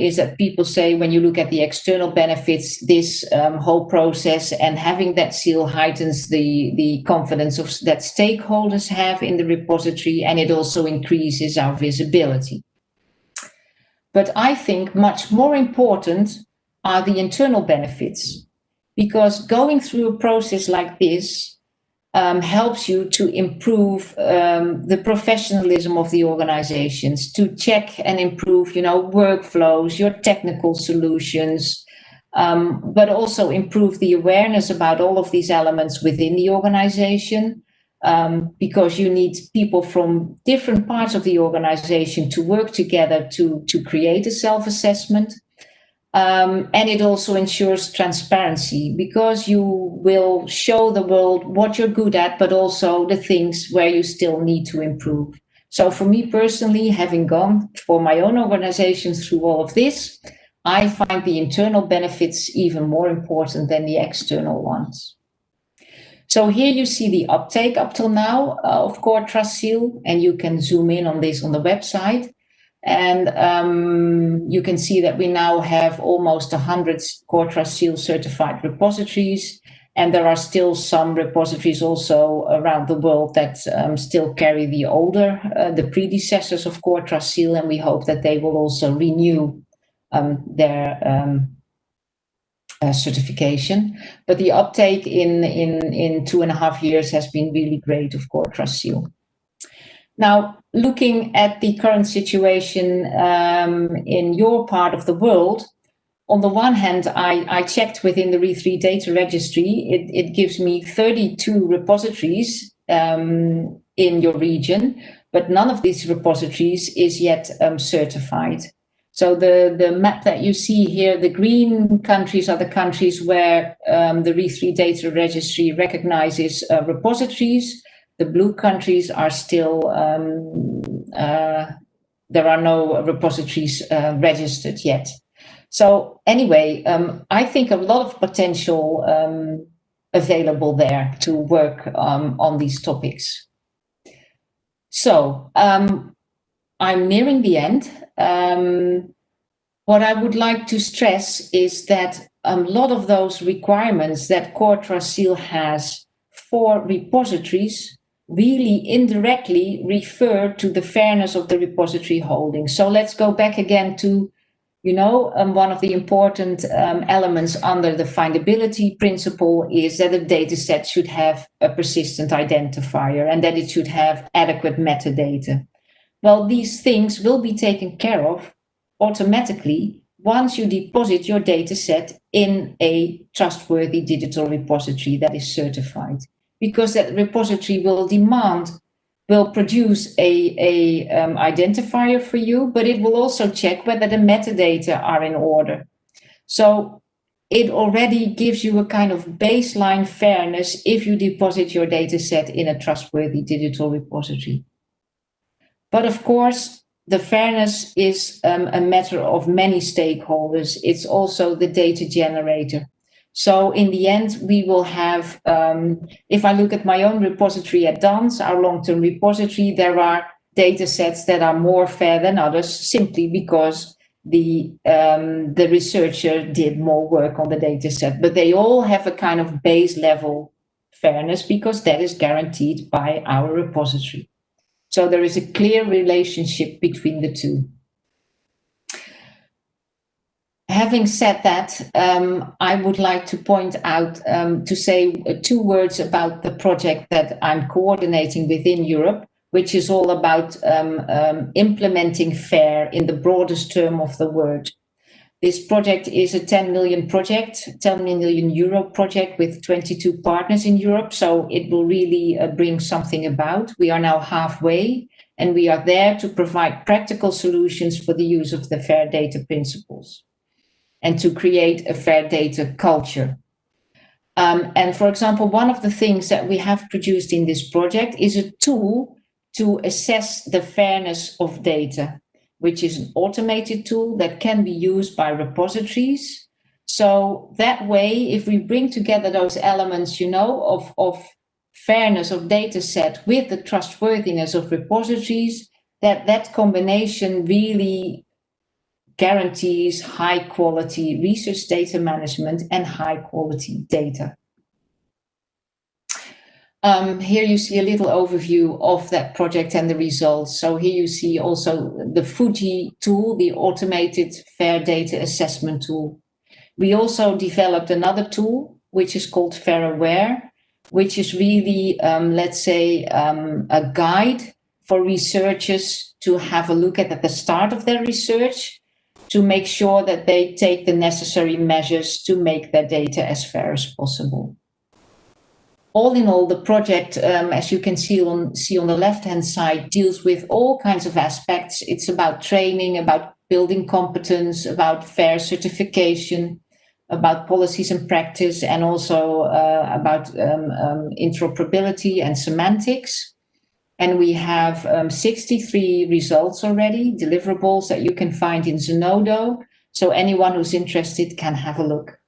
is that people say when you look at the external benefits, this whole process and having that seal heightens the confidence that stakeholders have in the repository, and it also increases our visibility. But I think much more important are the internal benefits, because going through a process like this helps you to improve the professionalism of the organizations, to check and improve, workflows, your technical solutions, but also improve the awareness about all of these elements within the organization, because you need people from different parts of the organization to work together to create a self-assessment. And it also ensures transparency, because you will show the world what you're good at, but also the things where you still need to improve. So for me personally, having gone for my own organization through all of this, I find the internal benefits even more important than the external ones. So here you see the uptake up till now of Core Trust Seal, and you can zoom in on this on the website. And you can see that we now have almost 100 Core Trust Seal certified repositories. And there are still some repositories also around the world that still carry the older, the predecessors of Core Trust Seal. And we hope that they will also renew their certification. But the uptake in 2.5 years has been really great of Core Trust Seal. Now, looking at the current situation in your part of the world, on the one hand, I checked within the Re3 data registry. It gives me 32 repositories in your region, but none of these repositories is yet certified. So the map that you see here, the green countries are the countries where the Re3 data registry recognizes repositories. The blue countries are still, there are no repositories registered yet. So anyway, I think a lot of potential available there to work on these topics. So I'm nearing the end. What I would like to stress is that a lot of those requirements that Core Trust Seal has for repositories really indirectly refer to the fairness of the repository holding. So let's go back again to, one of the important elements under the findability principle is that a data set should have a persistent identifier and that it should have adequate metadata. Well, these things will be taken care of automatically once you deposit your data set in a trustworthy digital repository that is certified. Because that repository will produce a identifier for you, but it will also check whether the metadata are in order. So it already gives you a kind of baseline fairness if you deposit your data set in a trustworthy digital repository. But of course, the fairness is a matter of many stakeholders. It's also the data generator. So in the end, we will have, if I look at my own repository at DANS, our long-term repository, there are data sets that are more fair than others, simply because the researcher did more work on the data set. But they all have a kind of base level fairness because that is guaranteed by our repository. So there is a clear relationship between the two. Having said that, I would like to point out, to say 2 words about the project that I'm coordinating within Europe, which is all about implementing FAIR in the broadest term of the word. This project is a 10 million project, 10 million euro project with 22 partners in Europe. So it will really bring something about. We are now halfway, and we are there to provide practical solutions for the use of the FAIR data principles and to create a fair data culture. And for example, one of the things that we have produced in this project is a tool to assess the fairness of data, which is an automated tool that can be used by repositories. So that way, if we bring together those elements, of fairness of data set with the trustworthiness of repositories, that combination really guarantees high quality research data management and high quality data. Here you see a little overview of that project and the results. So here you see also the Fuji tool, the automated fair data assessment tool. We also developed another tool, which is called FairAware, which is really, let's say, a guide for researchers to have a look at the start of their research, to make sure that they take the necessary measures to make their data as fair as possible. All in all, the project, as you can see on the left-hand side, deals with all kinds of aspects. It's about training, about building competence, about fair certification, about policies and practice, and also about interoperability and semantics. And we have 63 results already, deliverables that you can find in Zenodo. So anyone who's interested can have a look.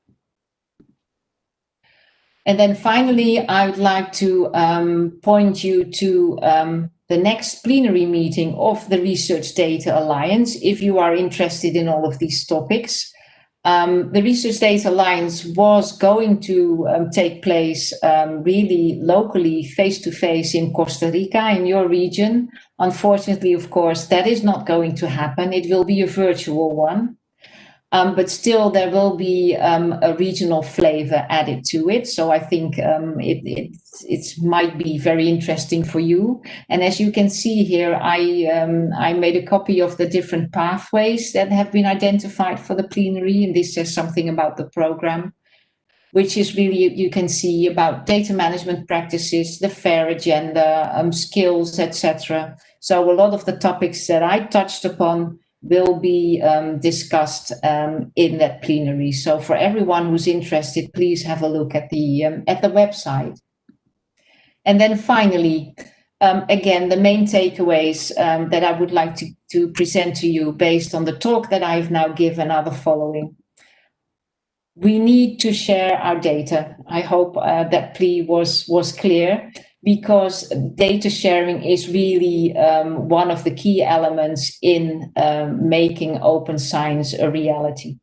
And then finally, I would like to point you to the next plenary meeting of the Research Data Alliance, if you are interested in all of these topics. The Research Data Alliance was going to take place really locally, face-to-face in Costa Rica, in your region. Unfortunately, of course, that is not going to happen. It will be a virtual one. But still, there will be a regional flavor added to it. So I think it might be very interesting for you. And as you can see here, I made a copy of the different pathways that have been identified for the plenary. And this says something about the program, which is really, you can see about data management practices, the FAIR agenda, skills, etc. So a lot of the topics that I touched upon will be discussed in that plenary. So for everyone who's interested, please have a look at the website. And then finally, again, the main takeaways that I would like to present to you based on the talk that I've now given are the following. We need to share our data. I hope that plea was clear, because data sharing is really one of the key elements in making open science a reality.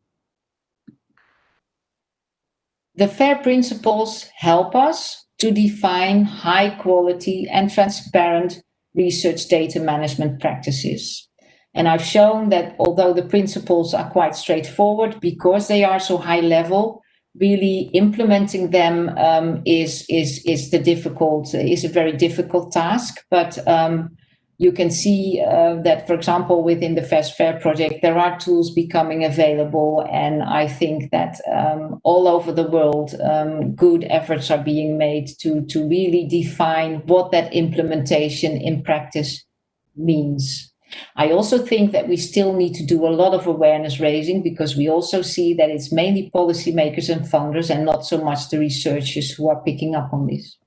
The FAIR principles help us to define high quality and transparent research data management practices. And I've shown that although the principles are quite straightforward, because they are so high level, really implementing them is a very difficult task. But you can see that, for example, within the FAIR project, there are tools becoming available. And I think that all over the world, good efforts are being made to really define what that implementation in practice means. I also think that we still need to do a lot of awareness raising, because we also see that it's mainly policymakers and funders and not so much the researchers who are picking up on this.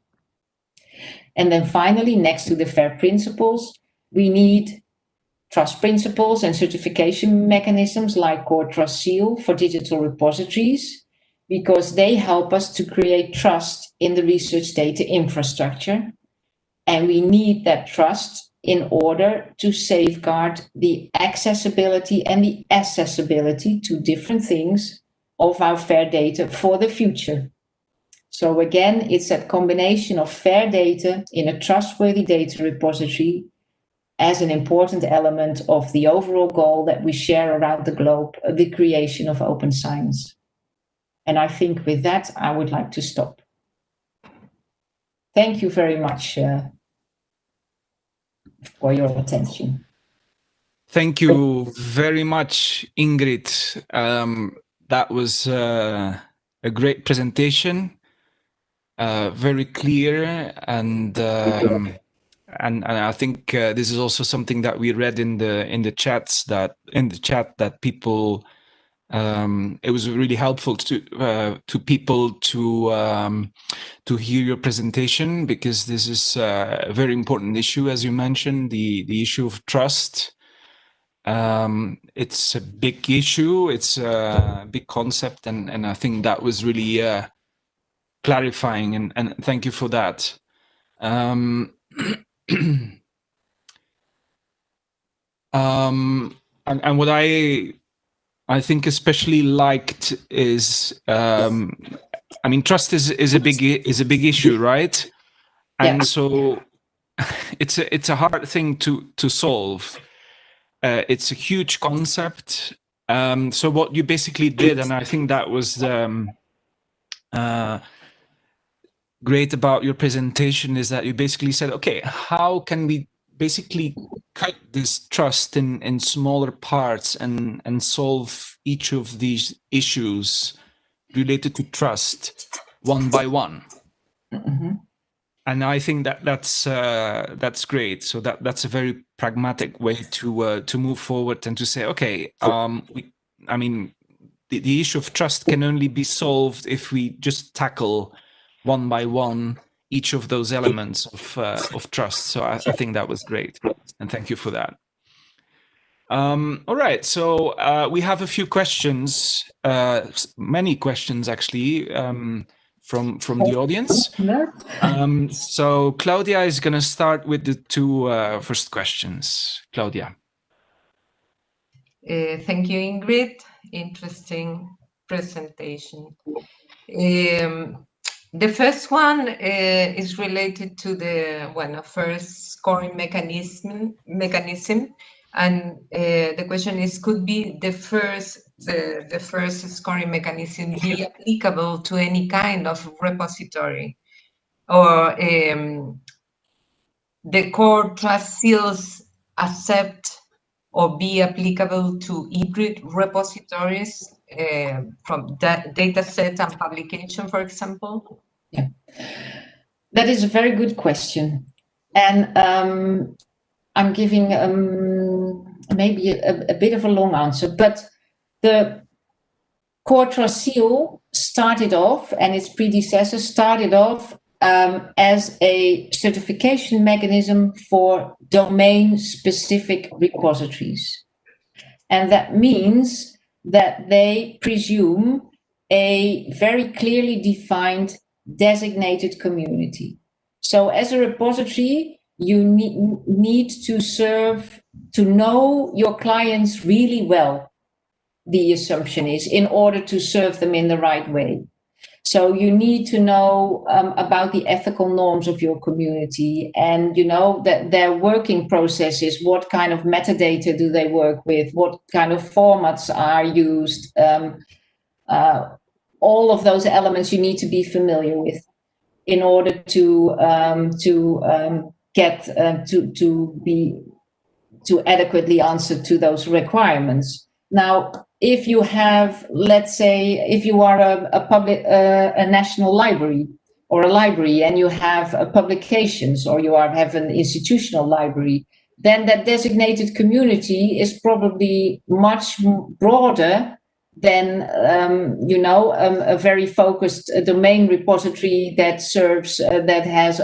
And then finally, next to the FAIR principles, we need trust principles and certification mechanisms like Core Trust Seal for digital repositories. because they help us to create trust in the research data infrastructure. And we need that trust in order to safeguard the accessibility and the accessibility to different things of our FAIR data for the future. So again, it's that combination of FAIR data in a trustworthy data repository as an important element of the overall goal that we share around the globe, the creation of open science. And I think with that, I would like to stop. Thank you very much for your attention. Thank you very much, Ingrid. That was a great presentation, very clear, and I think this is also something that we read in the chat that people. It was really helpful to people to hear your presentation, because this is a very important issue, as you mentioned, the issue of trust. It's a big issue, it's a big concept, and I think that was really clarifying, and thank you for that. And what I think especially liked is, I mean, trust is a big issue, right? And so it's a hard thing to solve. It's a huge concept. So what you basically did, and I think that was great about your presentation, is that you basically said, okay, how can we basically cut this trust in smaller parts and solve each of these issues related to trust one by one? Mm-hmm. And I think that's great. So that's a very pragmatic way to move forward and to say, okay, I mean, the issue of trust can only be solved if we just tackle one by one each of those elements of trust. So I think that was great, and thank you for that. All right, so we have a few questions, many questions actually, from the audience. So Claudia is going to start with the two first questions. Claudia. Thank you, Ingrid. Interesting presentation. The first one is related to the first scoring mechanism, and the question is: could be the first scoring mechanism be applicable to any kind of repository, or the core trust seals accept or be applicable to hybrid repositories from data set and publication, for example? Yeah, that is a very good question. And I'm giving maybe a bit of a long answer, but the core trust seal started off, and its predecessor started off as a certification mechanism for domain-specific repositories. And that means that they presume a very clearly defined designated community. So as a repository, you need to know your clients really well, the assumption is, in order to serve them in the right way. So you need to know about the ethical norms of your community, and you know that their working processes, what kind of metadata do they work with, what kind of formats are used, all of those elements you need to be familiar with in order to adequately answer to those requirements. Now, if you have, let's say, if you are a national library or a library, and you have publications, or you have an institutional library, then that designated community is probably much broader than a very focused domain repository that serves that has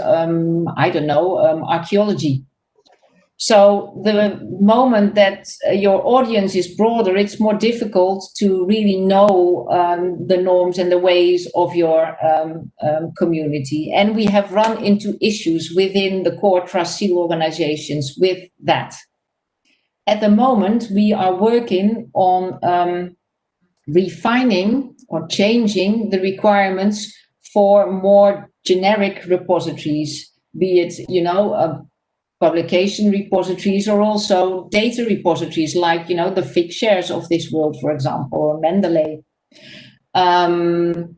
archaeology. So the moment that your audience is broader, it's more difficult to really know the norms and the ways of your community. And we have run into issues within the core trust seal organizations with that. At the moment, we are working on refining or changing the requirements for more generic repositories, be it, publication repositories or also data repositories like, the FIG shares of this world, for example, or Mendeley. And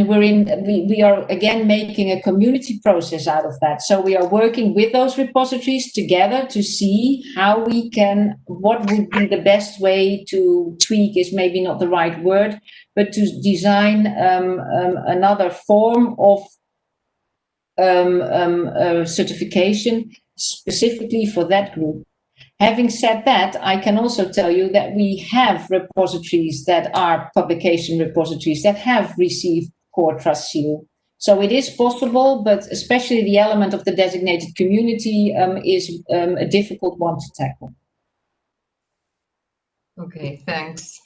we are again making a community process out of that. So we are working with those repositories together to see how we can, what would be the best way to tweak is maybe not the right word, but to design another form of certification specifically for that group. Having said that, I can also tell you that we have repositories that are publication repositories that have received core trust seal. So it is possible, but especially the element of the designated community is a difficult one to tackle. Okay, thanks.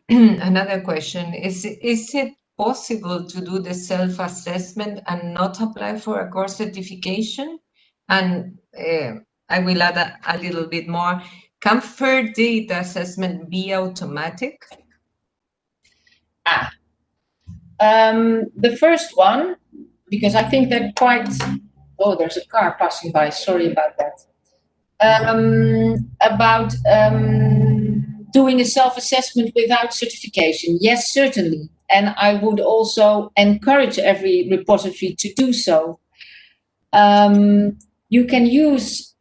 Another question, is it possible to do the self-assessment and not apply for a core certification? And I will add a little bit more. Can fair data assessment be automatic? The first one, because I think they're quite, oh, there's a car passing by, sorry about that. About doing a self-assessment without certification. Yes, certainly. And I would also encourage every repository to do so. You can use,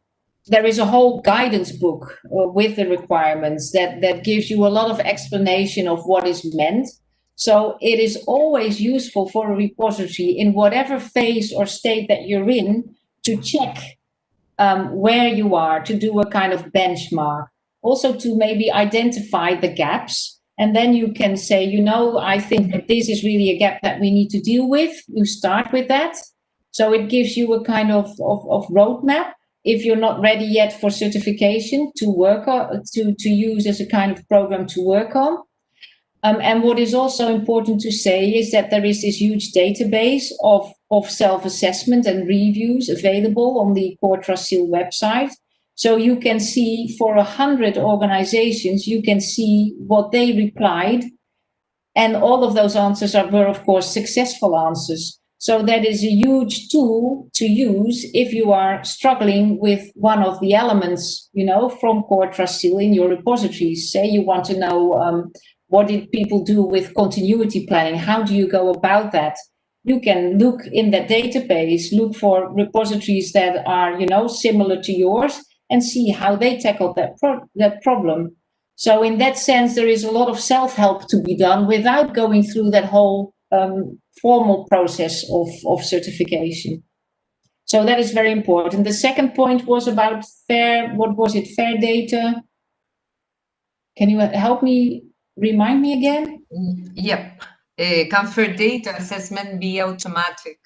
there is a whole guidance book with the requirements that gives you a lot of explanation of what is meant. So it is always useful for a repository in whatever phase or state that you're in to check where you are, to do a kind of benchmark, also to maybe identify the gaps. And then you can say, I think that this is really a gap that we need to deal with. You start with that. So it gives you a kind of roadmap if you're not ready yet for certification to work on, to use as a kind of program to work on. And what is also important to say is that there is this huge database of self-assessment and reviews available on the Core Trust Seal website. So you can see for 100 organizations, you can see what they replied. And all of those answers were, of course, successful answers. So that is a huge tool to use if you are struggling with one of the elements, from Core Trust Seal in your repositories. Say you want to know what did people do with continuity planning? How do you go about that? You can look in that database, look for repositories that are, similar to yours and see how they tackled that problem. So in that sense, there is a lot of self-help to be done without going through that whole formal process of certification. So that is very important. The second point was about fair data? Can you help me, remind me again? Yep. Can fair data assessment be automatic?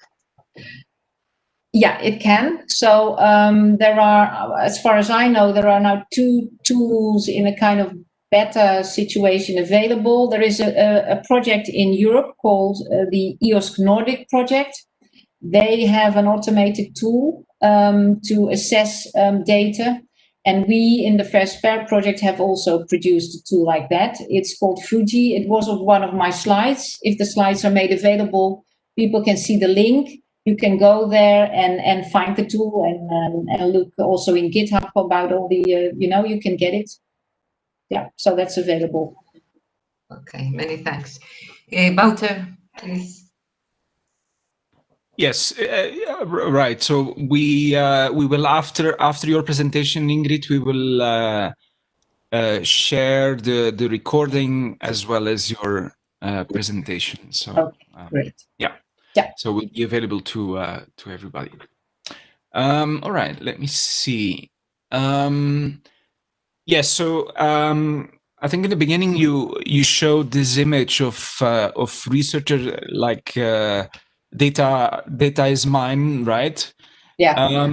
Yeah, it can. So there are, as far as I know, there are now 2 tools in a kind of beta situation available. There is a project in Europe called the EOSC Nordic project. They have an automated tool to assess data. And we in the FAIR project have also produced a tool like that. It's called Fuji. It was on one of my slides. If the slides are made available, people can see the link. You can go there and find the tool and look also in GitHub about all the, you can get it. Yeah, so that's available. Okay, many thanks. Wouter, please. Yes, right. So we will after your presentation, Ingrid, we will share the recording as well as your presentation. So okay, great. Yeah. So we'll be available to everybody. All right. Let me see. Yes. So I think in the beginning you showed this image of researcher like data is mine, right? Yeah.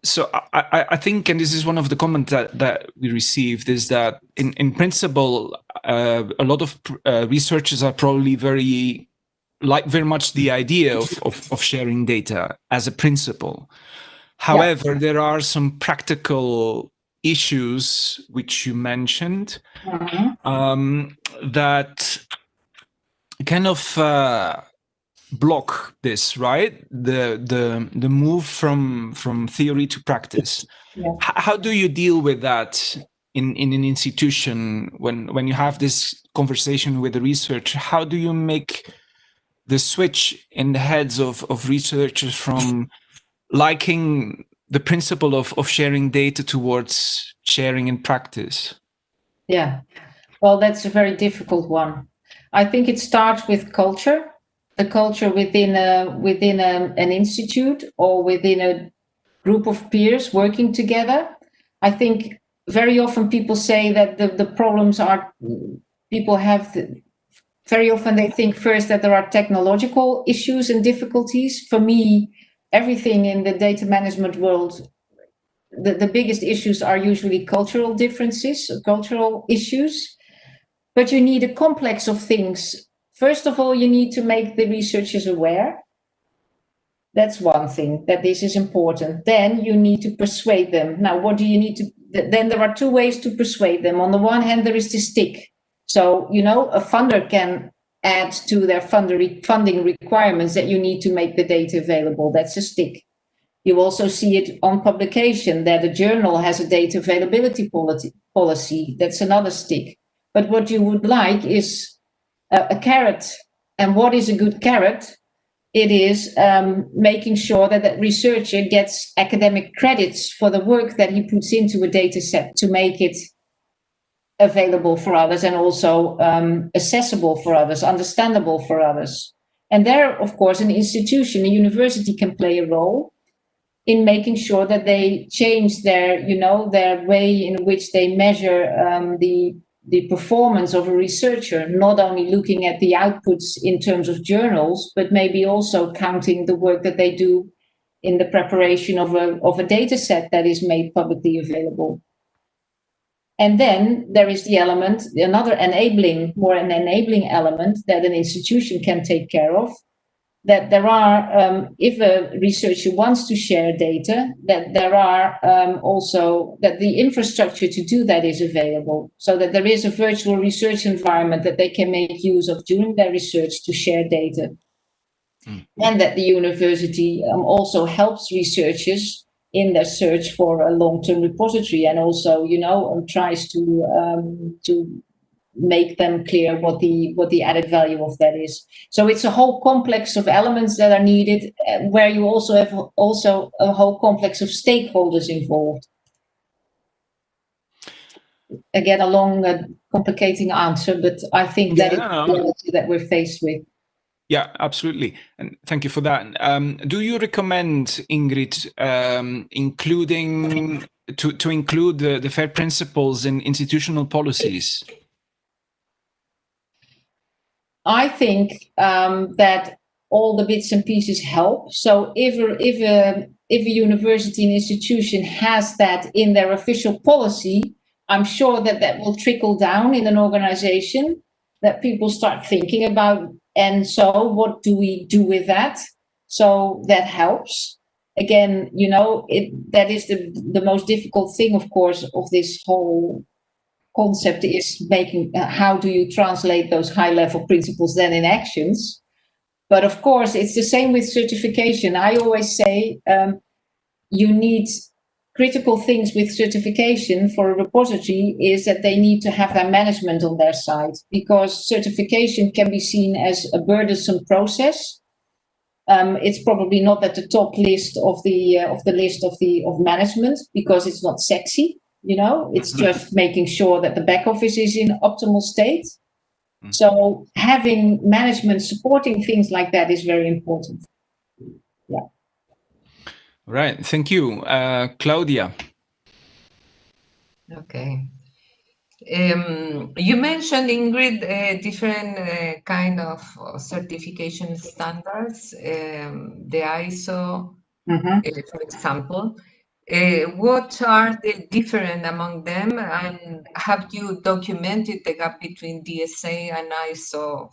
So I think, and this is one of the comments that we received, is that in principle, a lot of researchers are probably very much the idea of sharing data as a principle. However, there are some practical issues which you mentioned that kind of block this, right? The move from theory to practice. Yeah. How do you deal with that in an institution when you have this conversation with the researcher? How do you make the switch in the heads of researchers from liking the principle of sharing data towards sharing in practice? Yeah. Well, that's a very difficult one. I think it starts with culture, the culture within an institute or within a group of peers working together. I think very often people say that the problems are people have very often they think first that there are technological issues and difficulties. For me, everything in the data management world, the biggest issues are usually cultural differences, cultural issues. But you need a complex of things. First of all, you need to make the researchers aware. That's one thing, that this is important. Then you need to persuade them. Now, what do you need to? Then there are two ways to persuade them. On the one hand, there is the stick. So, a funder can add to their funding requirements that you need to make the data available. That's a stick. You also see it on publication that a journal has a data availability policy. That's another stick. But what you would like is a carrot. And what is a good carrot? It is making sure that that researcher gets academic credits for the work that he puts into a data set to make it available for others and also accessible for others, understandable for others. And there, of course, an institution, a university can play a role in making sure that they change their, their way in which they measure the performance of a researcher, not only looking at the outputs in terms of journals, but maybe also counting the work that they do in the preparation of a data set that is made publicly available. And then there is the element, another more enabling element that an institution can take care of, that there are, if a researcher wants to share data, that there are also, that the infrastructure to do that is available, so that there is a virtual research environment that they can make use of during their research to share data. And that the university also helps researchers in their search for a long-term repository and also, tries to make them clear what the added value of that is. So it's a whole complex of elements that are needed, where you also have a whole complex of stakeholders involved. Again, a long, complicating answer, but I think that is the reality that we're faced with. Yeah, absolutely. And thank you for that. Do you recommend, Ingrid, including to include the FAIR principles in institutional policies? I think that all the bits and pieces help. So if a university and institution has that in their official policy, I'm sure that will trickle down in an organization, that people start thinking about. And so what do we do with that? So that helps. Again, that is the most difficult thing, of course, of this whole concept is making, how do you translate those high level principles then in actions? But of course, it's the same with certification. I always say you need critical things with certification for a repository is that they need to have their management on their side, because certification can be seen as a burdensome process. It's probably not at the top list of the list of management, because it's not sexy. It's just making sure that the back office is in optimal state. So having management supporting things like that is very important. Yeah. Right. Thank you. Claudia. Okay. You mentioned, Ingrid, different kind of certification standards, the ISO for example. What are the different among them, and have you documented the gap between DSA and ISO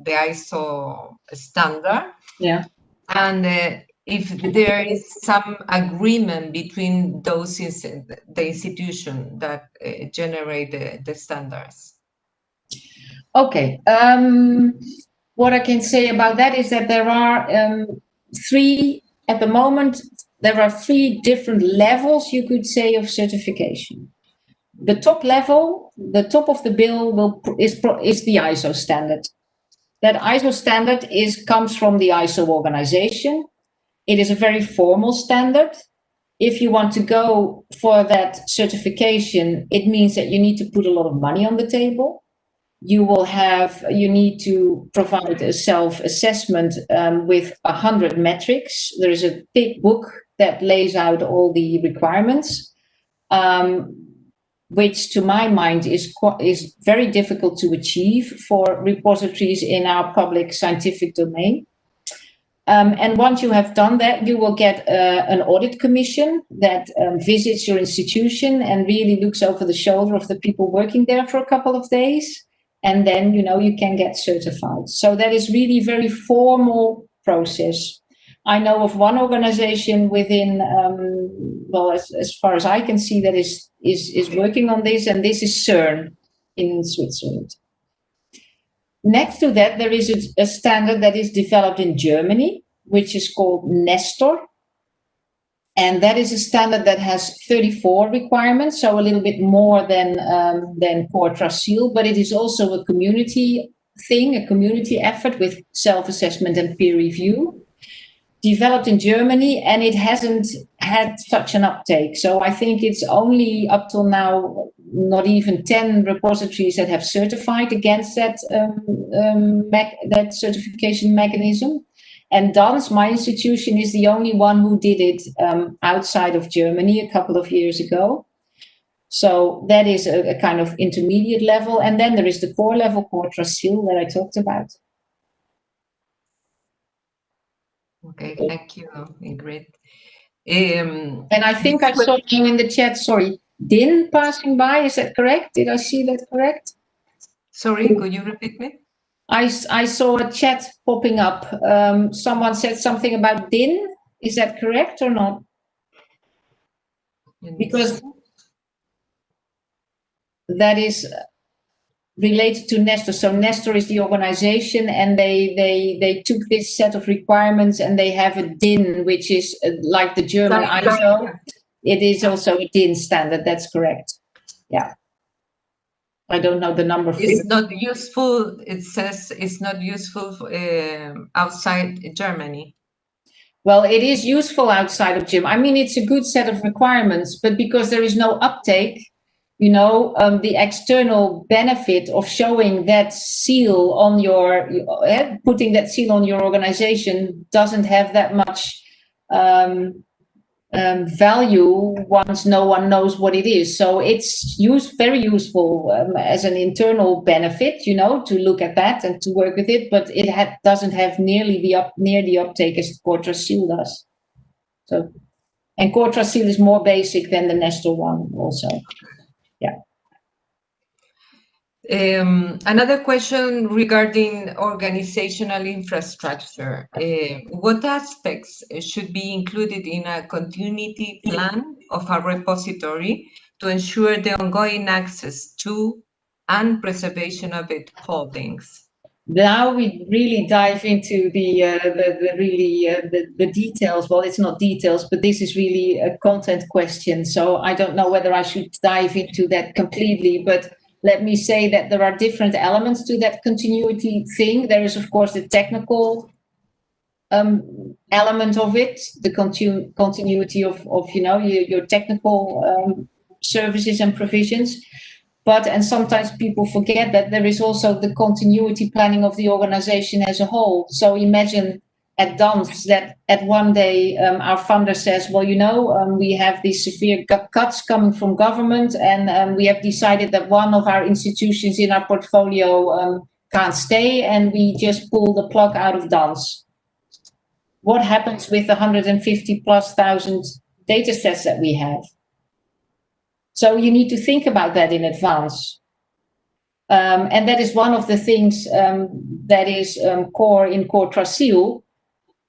the ISO standard? Yeah. And if there is some agreement between those the institution that generate the standards. Okay. What I can say about that is that there are at the moment, there are three different levels, you could say, of certification. The top level, the top of the bill is the ISO standard. That ISO standard comes from the ISO organization. It is a very formal standard. If you want to go for that certification, it means that you need to put a lot of money on the table. You need to provide a self-assessment with 100 metrics. There is a big book that lays out all the requirements, which to my mind is very difficult to achieve for repositories in our public scientific domain. And once you have done that, you will get an audit commission that visits your institution and really looks over the shoulder of the people working there for a couple of days. And then, you can get certified. So that is really a very formal process. I know of one organization within, as far as I can see, that is working on this, and this is CERN in Switzerland. Next to that, there is a standard that is developed in Germany, which is called Nestor. And that is a standard that has 34 requirements, so a little bit more than Core Trust Seal, but it is also a community thing, a community effort with self-assessment and peer review. Developed in Germany, and it hasn't had such an uptake. So I think it's only up till now not even 10 repositories that have certified against that certification mechanism. And DANS, my institution, is the only one who did it outside of Germany a couple of years ago. So that is a kind of intermediate level. And then there is the core level, Core Trust Seal, that I talked about. Okay, thank you, Ingrid. And I think I saw you in the chat, sorry, Din passing by, is that correct? Did I see that correct? Sorry, could you repeat me? I saw a chat popping up. Someone said something about Din, is that correct or not? Because that is related to Nestor. So Nestor is the organization, and they took this set of requirements and they have a DIN, which is like the German ISO. It is also a DIN standard. That's correct. Yeah. I don't know the number. It's not useful. It says it's not useful outside Germany. Well, it is useful outside of Germany. I mean, it's a good set of requirements, but because there is no uptake, the external benefit of showing that seal on putting that seal on your organization doesn't have that much value once no one knows what it is. So it's very useful as an internal benefit, to look at that and to work with it, but it doesn't have nearly the uptake as Core Trust Seal does. So, and Core Trust Seal is more basic than the Nestor one also. Yeah. Another question regarding organizational infrastructure. What aspects should be included in a continuity plan of a repository to ensure the ongoing access to and preservation of its holdings? Now we really dive into the details. Well, it's not details, but this is really a content question. So I don't know whether I should dive into that completely, but let me say that there are different elements to that continuity thing. There is, of course, the technical element of it, the continuity of your technical services and provisions. And sometimes people forget that there is also the continuity planning of the organization as a whole. So imagine at DANS that at one day our funder says, well, we have these severe cuts coming from government, and we have decided that one of our institutions in our portfolio can't stay, and we just pull the plug out of DANS. what happens with the 150 plus thousand data sets that we have? So you need to think about that in advance. And that is one of the things that is core in Core Trust Seal,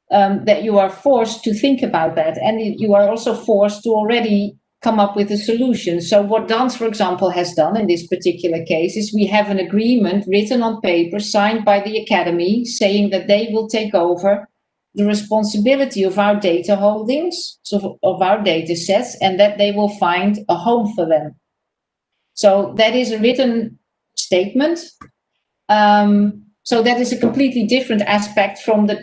that you are forced to think about that. And you are also forced to already come up with a solution. So what Dance, for example, has done in this particular case is we have an agreement written on paper, signed by the Academy, saying that they will take over the responsibility of our data holdings, so of our data sets, and that they will find a home for them. So that is a written statement. So that is a completely different aspect from the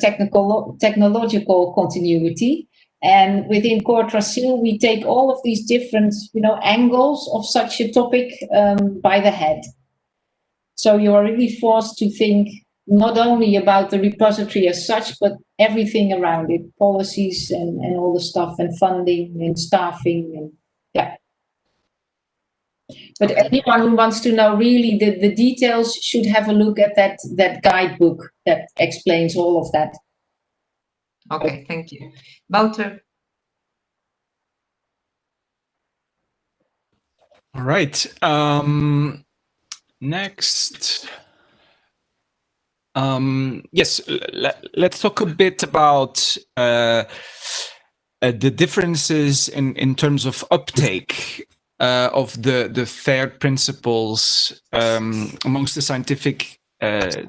technological continuity. And within Core Trust Seal, we take all of these different, angles of such a topic by the head. So you are really forced to think not only about the repository as such, but everything around it, policies and all the stuff, and funding and staffing, and yeah. But anyone who wants to know really the details should have a look at that guidebook that explains all of that. Okay, thank you. Wouter. All right. Next. Yes, let's talk a bit about the differences in terms of uptake of the FAIR principles amongst the scientific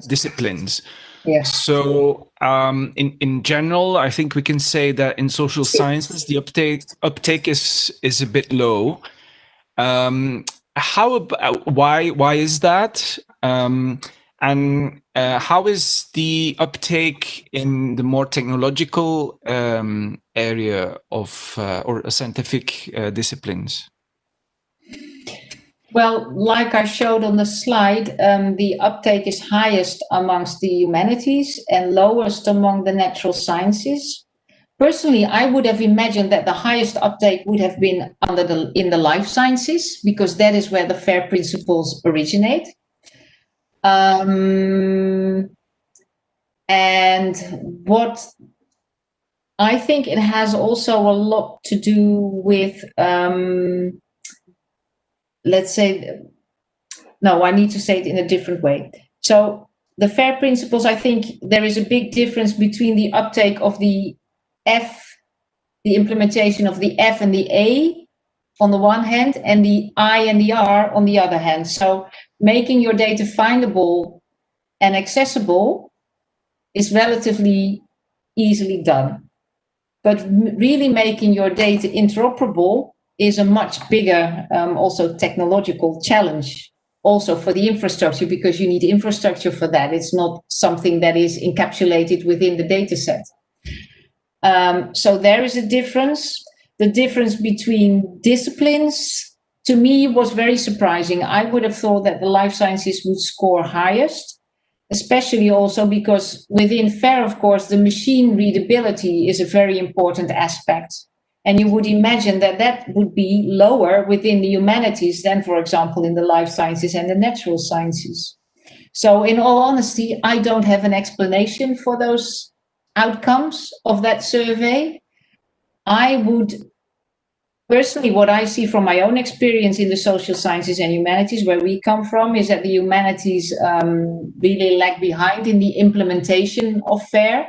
disciplines. Yeah. So in general, I think we can say that in social sciences, the uptake is a bit low. Why is that? And how is the uptake in the more technological area of or scientific disciplines? Well, like I showed on the slide, the uptake is highest amongst the humanities and lowest among the natural sciences. Personally, I would have imagined that the highest uptake would have been in the life sciences, because that is where the FAIR principles originate. And what I think it has also a lot to do with, let's say, no, I need to say it in a different way. So the FAIR principles, I think there is a big difference between the uptake of the F, the implementation of the F and the A on the one hand, and the I and the R on the other hand. So making your data findable and accessible is relatively easily done. But really making your data interoperable is a much bigger, also technological challenge, also for the infrastructure, because you need infrastructure for that. It's not something that is encapsulated within the data set. So there is a difference. The difference between disciplines, to me, was very surprising. I would have thought that the life sciences would score highest, especially also because within FAIR, of course, the machine readability is a very important aspect. And you would imagine that that would be lower within the humanities than, for example, in the life sciences and the natural sciences. So in all honesty, I don't have an explanation for those outcomes of that survey. I would personally, what I see from my own experience in the social sciences and humanities, where we come from, is that the humanities really lag behind in the implementation of FAIR.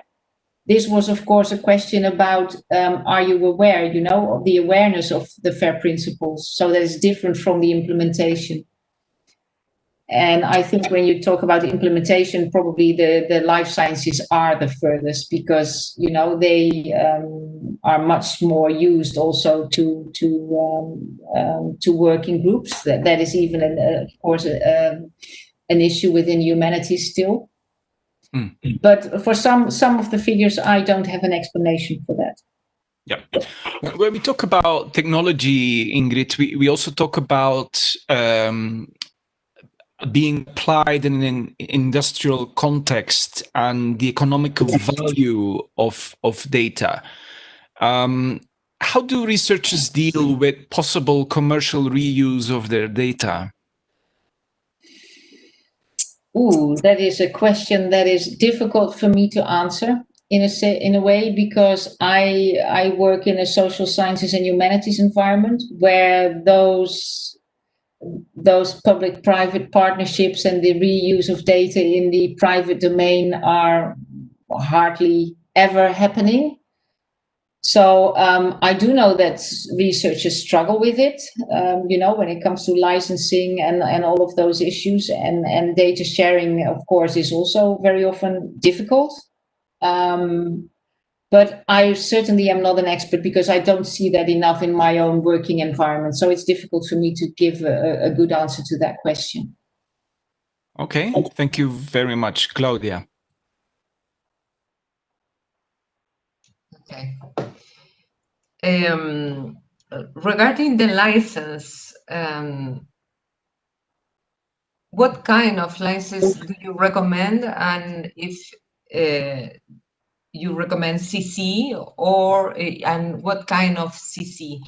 This was, of course, a question about, are you aware, of the awareness of the FAIR principles? So that is different from the implementation. And I think when you talk about the implementation, probably the life sciences are the furthest, because they are much more used also to work in groups. That is even, of course, an issue within humanities still. Mm. But for some of the figures, I don't have an explanation for that. Yeah. When we talk about technology, Ingrid, we also talk about being applied in an industrial context and the economical value of data. How do researchers deal with possible commercial reuse of their data? Ooh, that is a question that is difficult for me to answer. in a way, because I work in a social sciences and humanities environment where those public-private partnerships and the reuse of data in the private domain are hardly ever happening. So I do know that researchers struggle with it, when it comes to licensing and all of those issues, and data sharing, of course, is also very often difficult. But I certainly am not an expert because I don't see that enough in my own working environment. So it's difficult for me to give a good answer to that question. Okay, thank you very much, Claudia. Okay. Regarding the license, what kind of license do you recommend, and if you recommend CC and what kind of CC?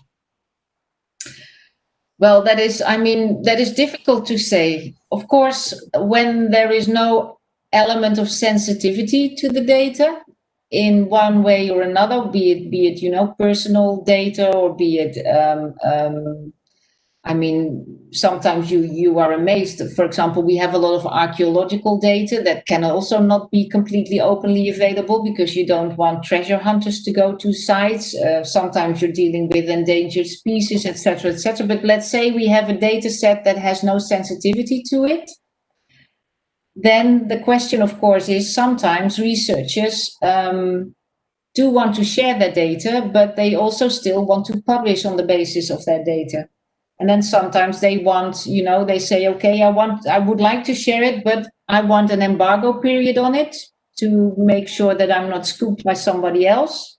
Well, that is difficult to say. Of course, when there is no element of sensitivity to the data in one way or another, be it personal data, or be it sometimes you are amazed. For example, we have a lot of archaeological data that can also not be completely openly available because you don't want treasure hunters to go to sites. Sometimes you're dealing with endangered species, etc., etc. But let's say we have a data set that has no sensitivity to it. Then the question, of course, is sometimes researchers do want to share their data, but they also still want to publish on the basis of their data. And then sometimes they want, they say, okay, I would like to share it, but I want an embargo period on it to make sure that I'm not scooped by somebody else.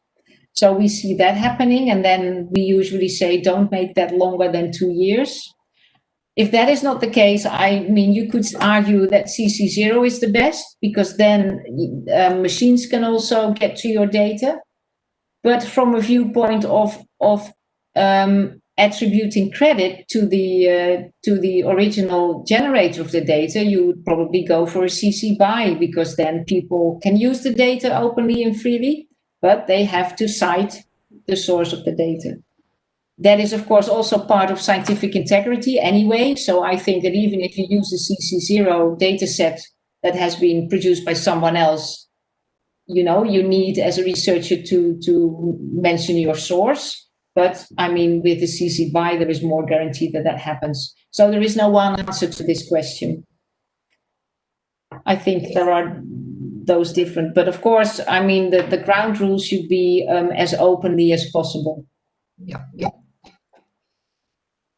So we see that happening. And then we usually say, don't make that longer than 2 years. If that is not the case, you could argue that CC0 is the best, because then machines can also get to your data. But from a viewpoint of attributing credit to the original generator of the data, you would probably go for a CC BY, because then people can use the data openly and freely, but they have to cite the source of the data. That is, of course, also part of scientific integrity anyway. So I think that even if you use a CC0 data set that has been produced by someone else, you need as a researcher to mention your source. But with the CC BY, there is more guarantee that happens. So there is no one answer to this question. I think there are those different, but of course, the ground rules should be as openly as possible. Yeah.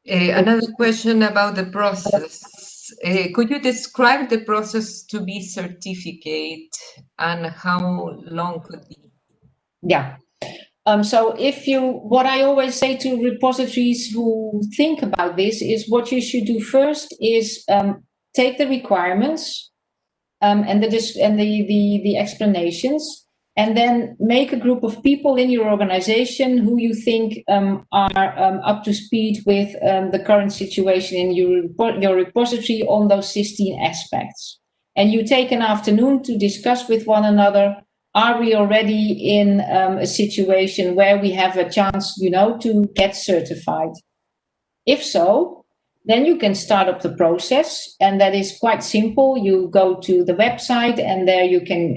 Another question about the process. Could you describe the process to be certificate and how long could be? Yeah. So what I always say to repositories who think about this is, what you should do first is take the requirements and the explanations, and then make a group of people in your organization who you think are up to speed with the current situation in your repository on those 16 aspects. And you take an afternoon to discuss with one another, are we already in a situation where we have a chance, to get certified? If so, then you can start up the process, and that is quite simple. You go to the website, and there you can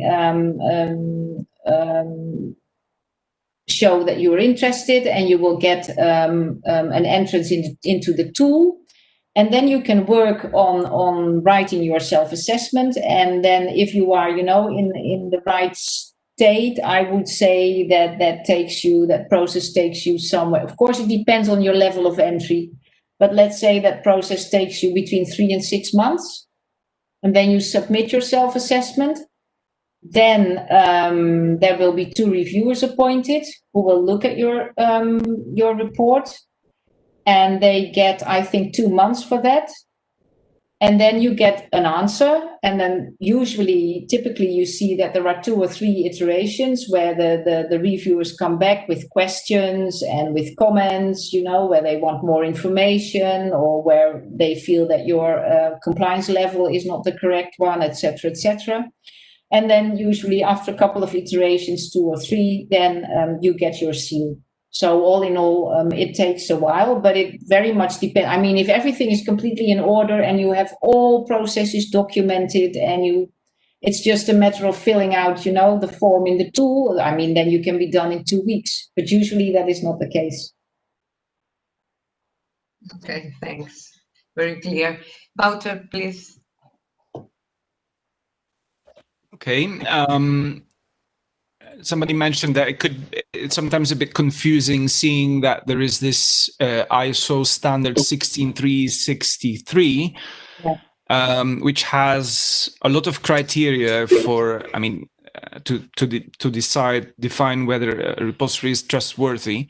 show that you're interested, and you will get an entrance into the tool. And then you can work on writing your self-assessment. And then if you are, in the right state, I would say that process takes you somewhere. Of course, it depends on your level of entry. But let's say that process takes you between 3 and 6 months. And then you submit your self-assessment. Then there will be 2 reviewers appointed who will look at your report. And they get, I think, 2 months for that. And then you get an answer. And then typically you see that there are 2 or 3 iterations where the reviewers come back with questions and with comments, where they want more information, or where they feel that your compliance level is not the correct one, etc., etc. And then usually after a couple of iterations, 2 or 3, then you get your seal. So all in all, it takes a while, but it very much depends. I mean, if everything is completely in order and you have all processes documented and it's just a matter of filling out, the form in the tool, I mean, then you can be done in 2 weeks, but usually that is not the case. Okay, thanks. Very clear. Wouter, please. Okay. Somebody mentioned that it's sometimes a bit confusing seeing that there is this ISO standard 16363, which has a lot of criteria for, I mean, to define whether a repository is trustworthy.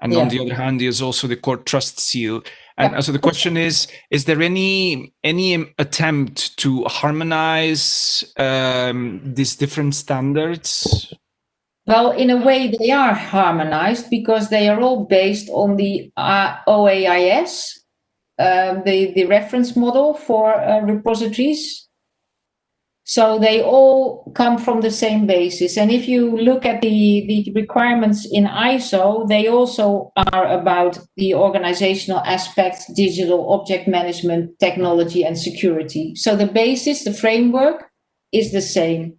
And on the other hand, there's also the core trust seal. And so the question is there any attempt to harmonize these different standards? Well, in a way, they are harmonized because they are all based on the OAIS, the reference model for repositories. So they all come from the same basis. And if you look at the requirements in ISO, they also are about the organizational aspects, digital object management, technology, and security. So the basis, the framework is the same.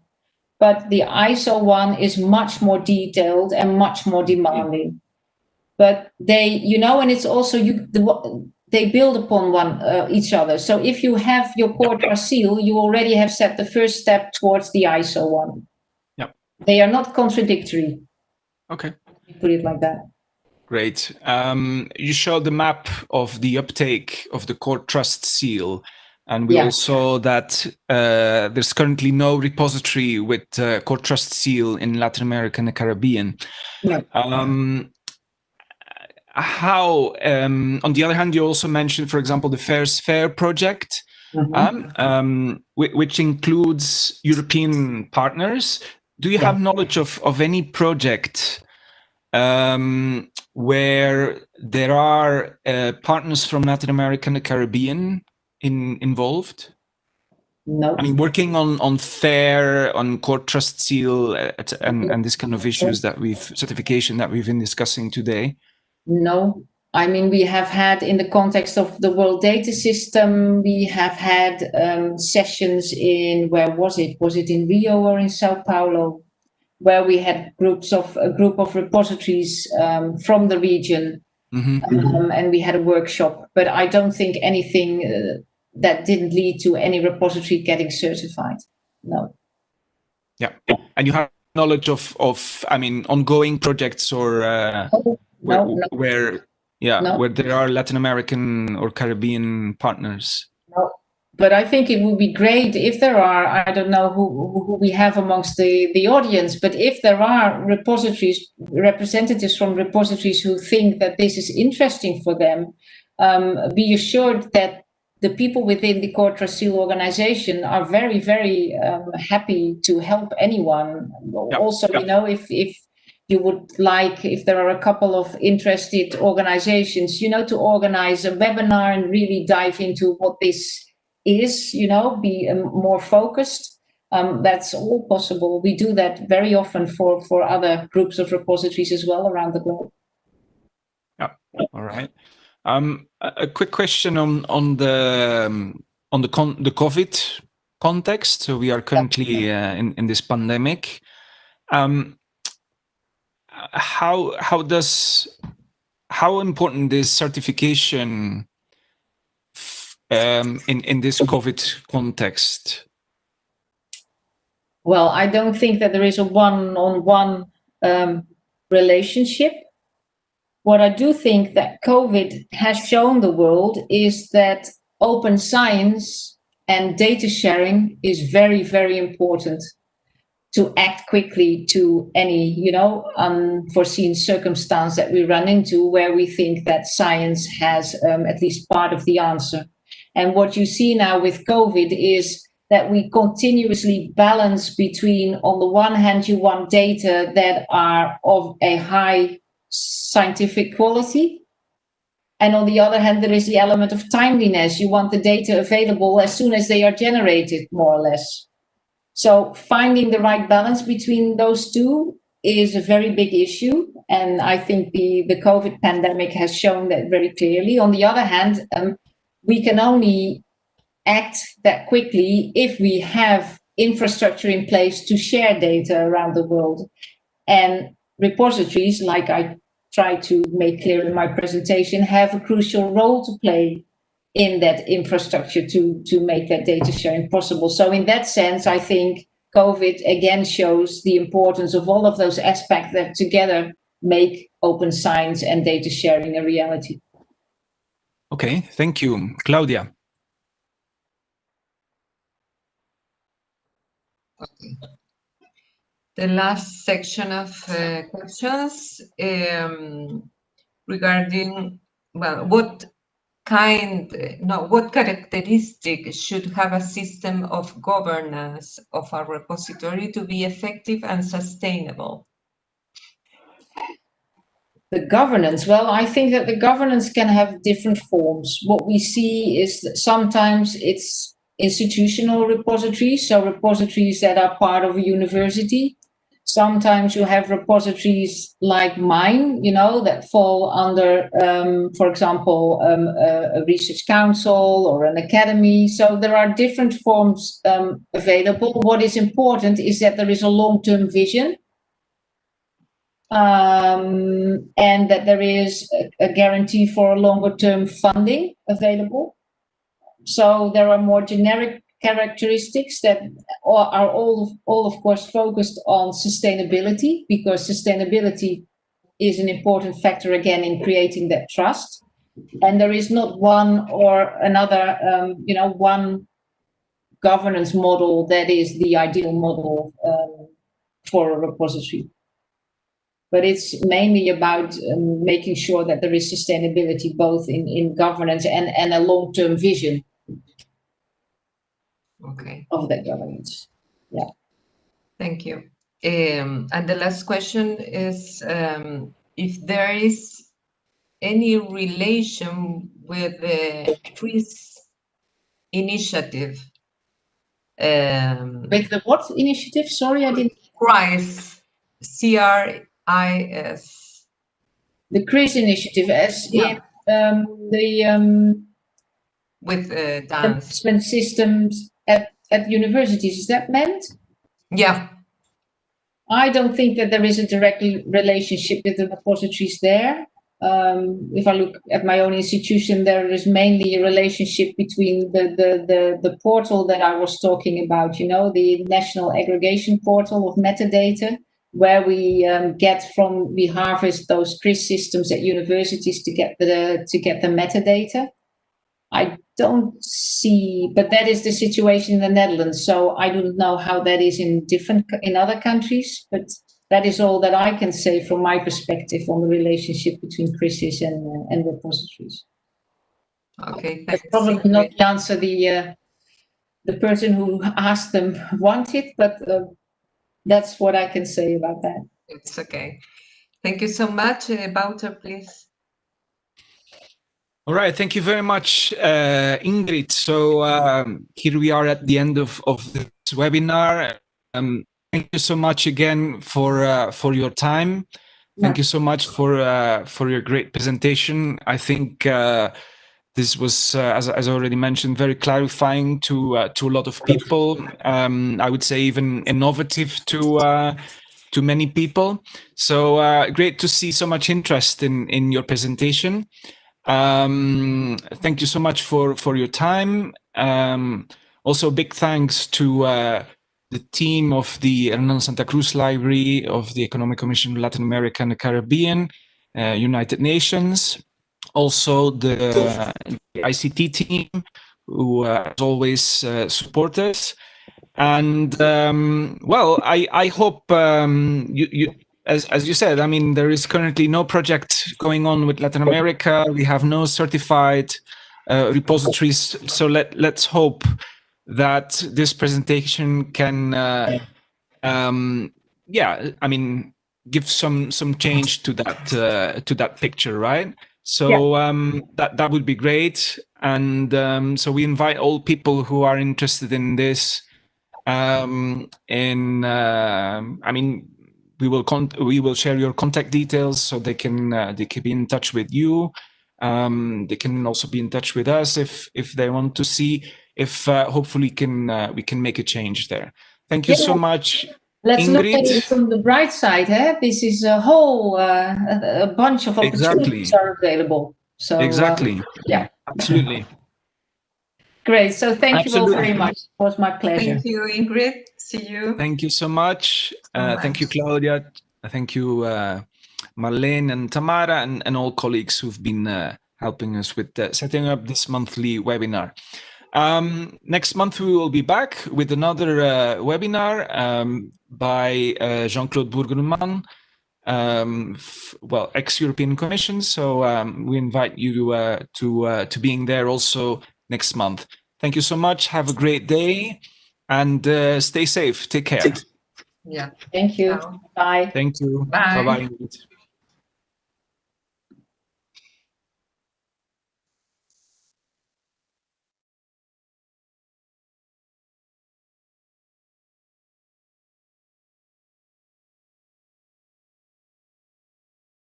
But the ISO one is much more detailed and much more demanding. But they, and it's also they build upon each other. So if you have your core trust seal, you already have set the first step towards the ISO one. Yep. They are not contradictory. Okay. Put it like that. Great. You showed the map of the uptake of the core trust seal. And we all saw that there's currently no repository with core trust seal in Latin America and the Caribbean. No. How, on the other hand, you also mentioned, for example, the Fair's Fair project, which includes European partners. Do you have knowledge of any project where there are partners from Latin America and the Caribbean involved? No. I mean, working on FAIR, on core trust seal, and this kind of issues certification that we've been discussing today. No. I mean, we have had, in the context of the World Data System, we have had sessions in, where was it? Was it in Rio or in Sao Paulo? Where we had a group of repositories from the region, and we had a workshop. But I don't think anything that didn't lead to any repository getting certified. No. Yeah, and you have knowledge of I mean, ongoing projects or where there are Latin American or Caribbean partners. No. But I think it would be great if there are, I don't know who we have amongst the audience, but if there are representatives from repositories who think that this is interesting for them, be assured that the people within the Core Trust Seal organization are very, very happy to help anyone. Yep. Also, if you would like, if there are a couple of interested organizations, to organize a webinar and really dive into what this is, be more focused. That's all possible. We do that very often for other groups of repositories as well around the globe. Yeah. All right. A quick question on the COVID context. So we are currently in this pandemic. How important is certification in this COVID context? Well, I don't think that there is a one-on-one relationship. What I do think that COVID has shown the world is that open science and data sharing is very, very important to act quickly to any, unforeseen circumstance that we run into where we think that science has at least part of the answer. And what you see now with COVID is that we continuously balance between, on the one hand, you want data that are of a high scientific quality. And on the other hand, there is the element of timeliness. You want the data available as soon as they are generated, more or less. So finding the right balance between those two is a very big issue. And I think the COVID pandemic has shown that very clearly. On the other hand, we can only act that quickly if we have infrastructure in place to share data around the world. And repositories, like I tried to make clear in my presentation, have a crucial role to play in that infrastructure to make that data sharing possible. So in that sense, I think COVID again shows the importance of all of those aspects that together make open science and data sharing a reality. Okay, thank you. Claudia. Okay. The last section of questions regarding, well, what characteristic should have a system of governance of a repository to be effective and sustainable? The governance, well, I think that the governance can have different forms. What we see is that sometimes it's institutional repositories, so repositories that are part of a university. Sometimes you have repositories like mine, that fall under, for example, a research council or an academy. So there are different forms available. What is important is that there is a long-term vision, and that there is a guarantee for longer-term funding available. So there are more generic characteristics that are all of course focused on sustainability, because sustainability is an important factor again in creating that trust. And there is not one or another, one governance model that is the ideal model for a repository. But it's mainly about making sure that there is sustainability both in governance and a long-term vision. Okay. Of that governance. Yeah. Thank you. And the last question is if there is any relation with the CRIS initiative. With the what initiative? Sorry, I didn't. CRIS, C-R-I-S. The CRIS initiative, as in the with dance assessment systems at universities. Is that meant? Yeah. I don't think that there is a direct relationship with the repositories there. If I look at my own institution, there is mainly a relationship between the portal that I was talking about, the national aggregation portal of metadata, where we we harvest those CRIS systems at universities to get the metadata. I don't see, but that is the situation in the Netherlands. So I don't know how that is in other countries, but that is all that I can say from my perspective on the relationship between CRISIS and repositories. Okay, thanks. That's probably not the answer the person who asked them wanted, but that's what I can say about that. It's okay. Thank you so much. Wouter, please. All right, thank you very much, Ingrid. So here we are at the end of this webinar. Thank you so much again for your time. Thank you so much for your great presentation. I think this was, as I already mentioned, very clarifying to a lot of people. I would say even innovative to many people. So great to see so much interest in your presentation. Thank you so much for your time. Also, big thanks to the team of the Hernán Santa Cruz Library of the Economic Commission of Latin America and the Caribbean, United Nations. Also, the ICT team, who as always support us. And well, I hope you as you said, I mean, there is currently no project going on with Latin America. We have no certified repositories. So let's hope that this presentation can, yeah, I mean, give some change to that picture, right? So that would be great. And so we invite all people who are interested in this I mean, we will share your contact details so they can be in touch with you. They can also be in touch with us if they want to see if hopefully we can make a change there. Thank you so much, Let's look at Ingrid. it from the bright side. This is a whole a bunch of opportunities are available. So exactly. Yeah, absolutely. Great. So thank you all Absolutely. very much. It was my pleasure. Thank you, Ingrid. See you. Thank you so much. Thank you, Claudia. Thank you, Marlene and Tamara, and all colleagues who've been helping us with setting up this monthly webinar. Next month, we will be back with another webinar by Jean-Claude Bourgerman, ex-European Commission. So we invite you to being there also next month. Thank you so much. Have a great day and stay safe. Take care. Yeah. Thank you. Ciao. Bye. Thank you. Bye. Bye-bye.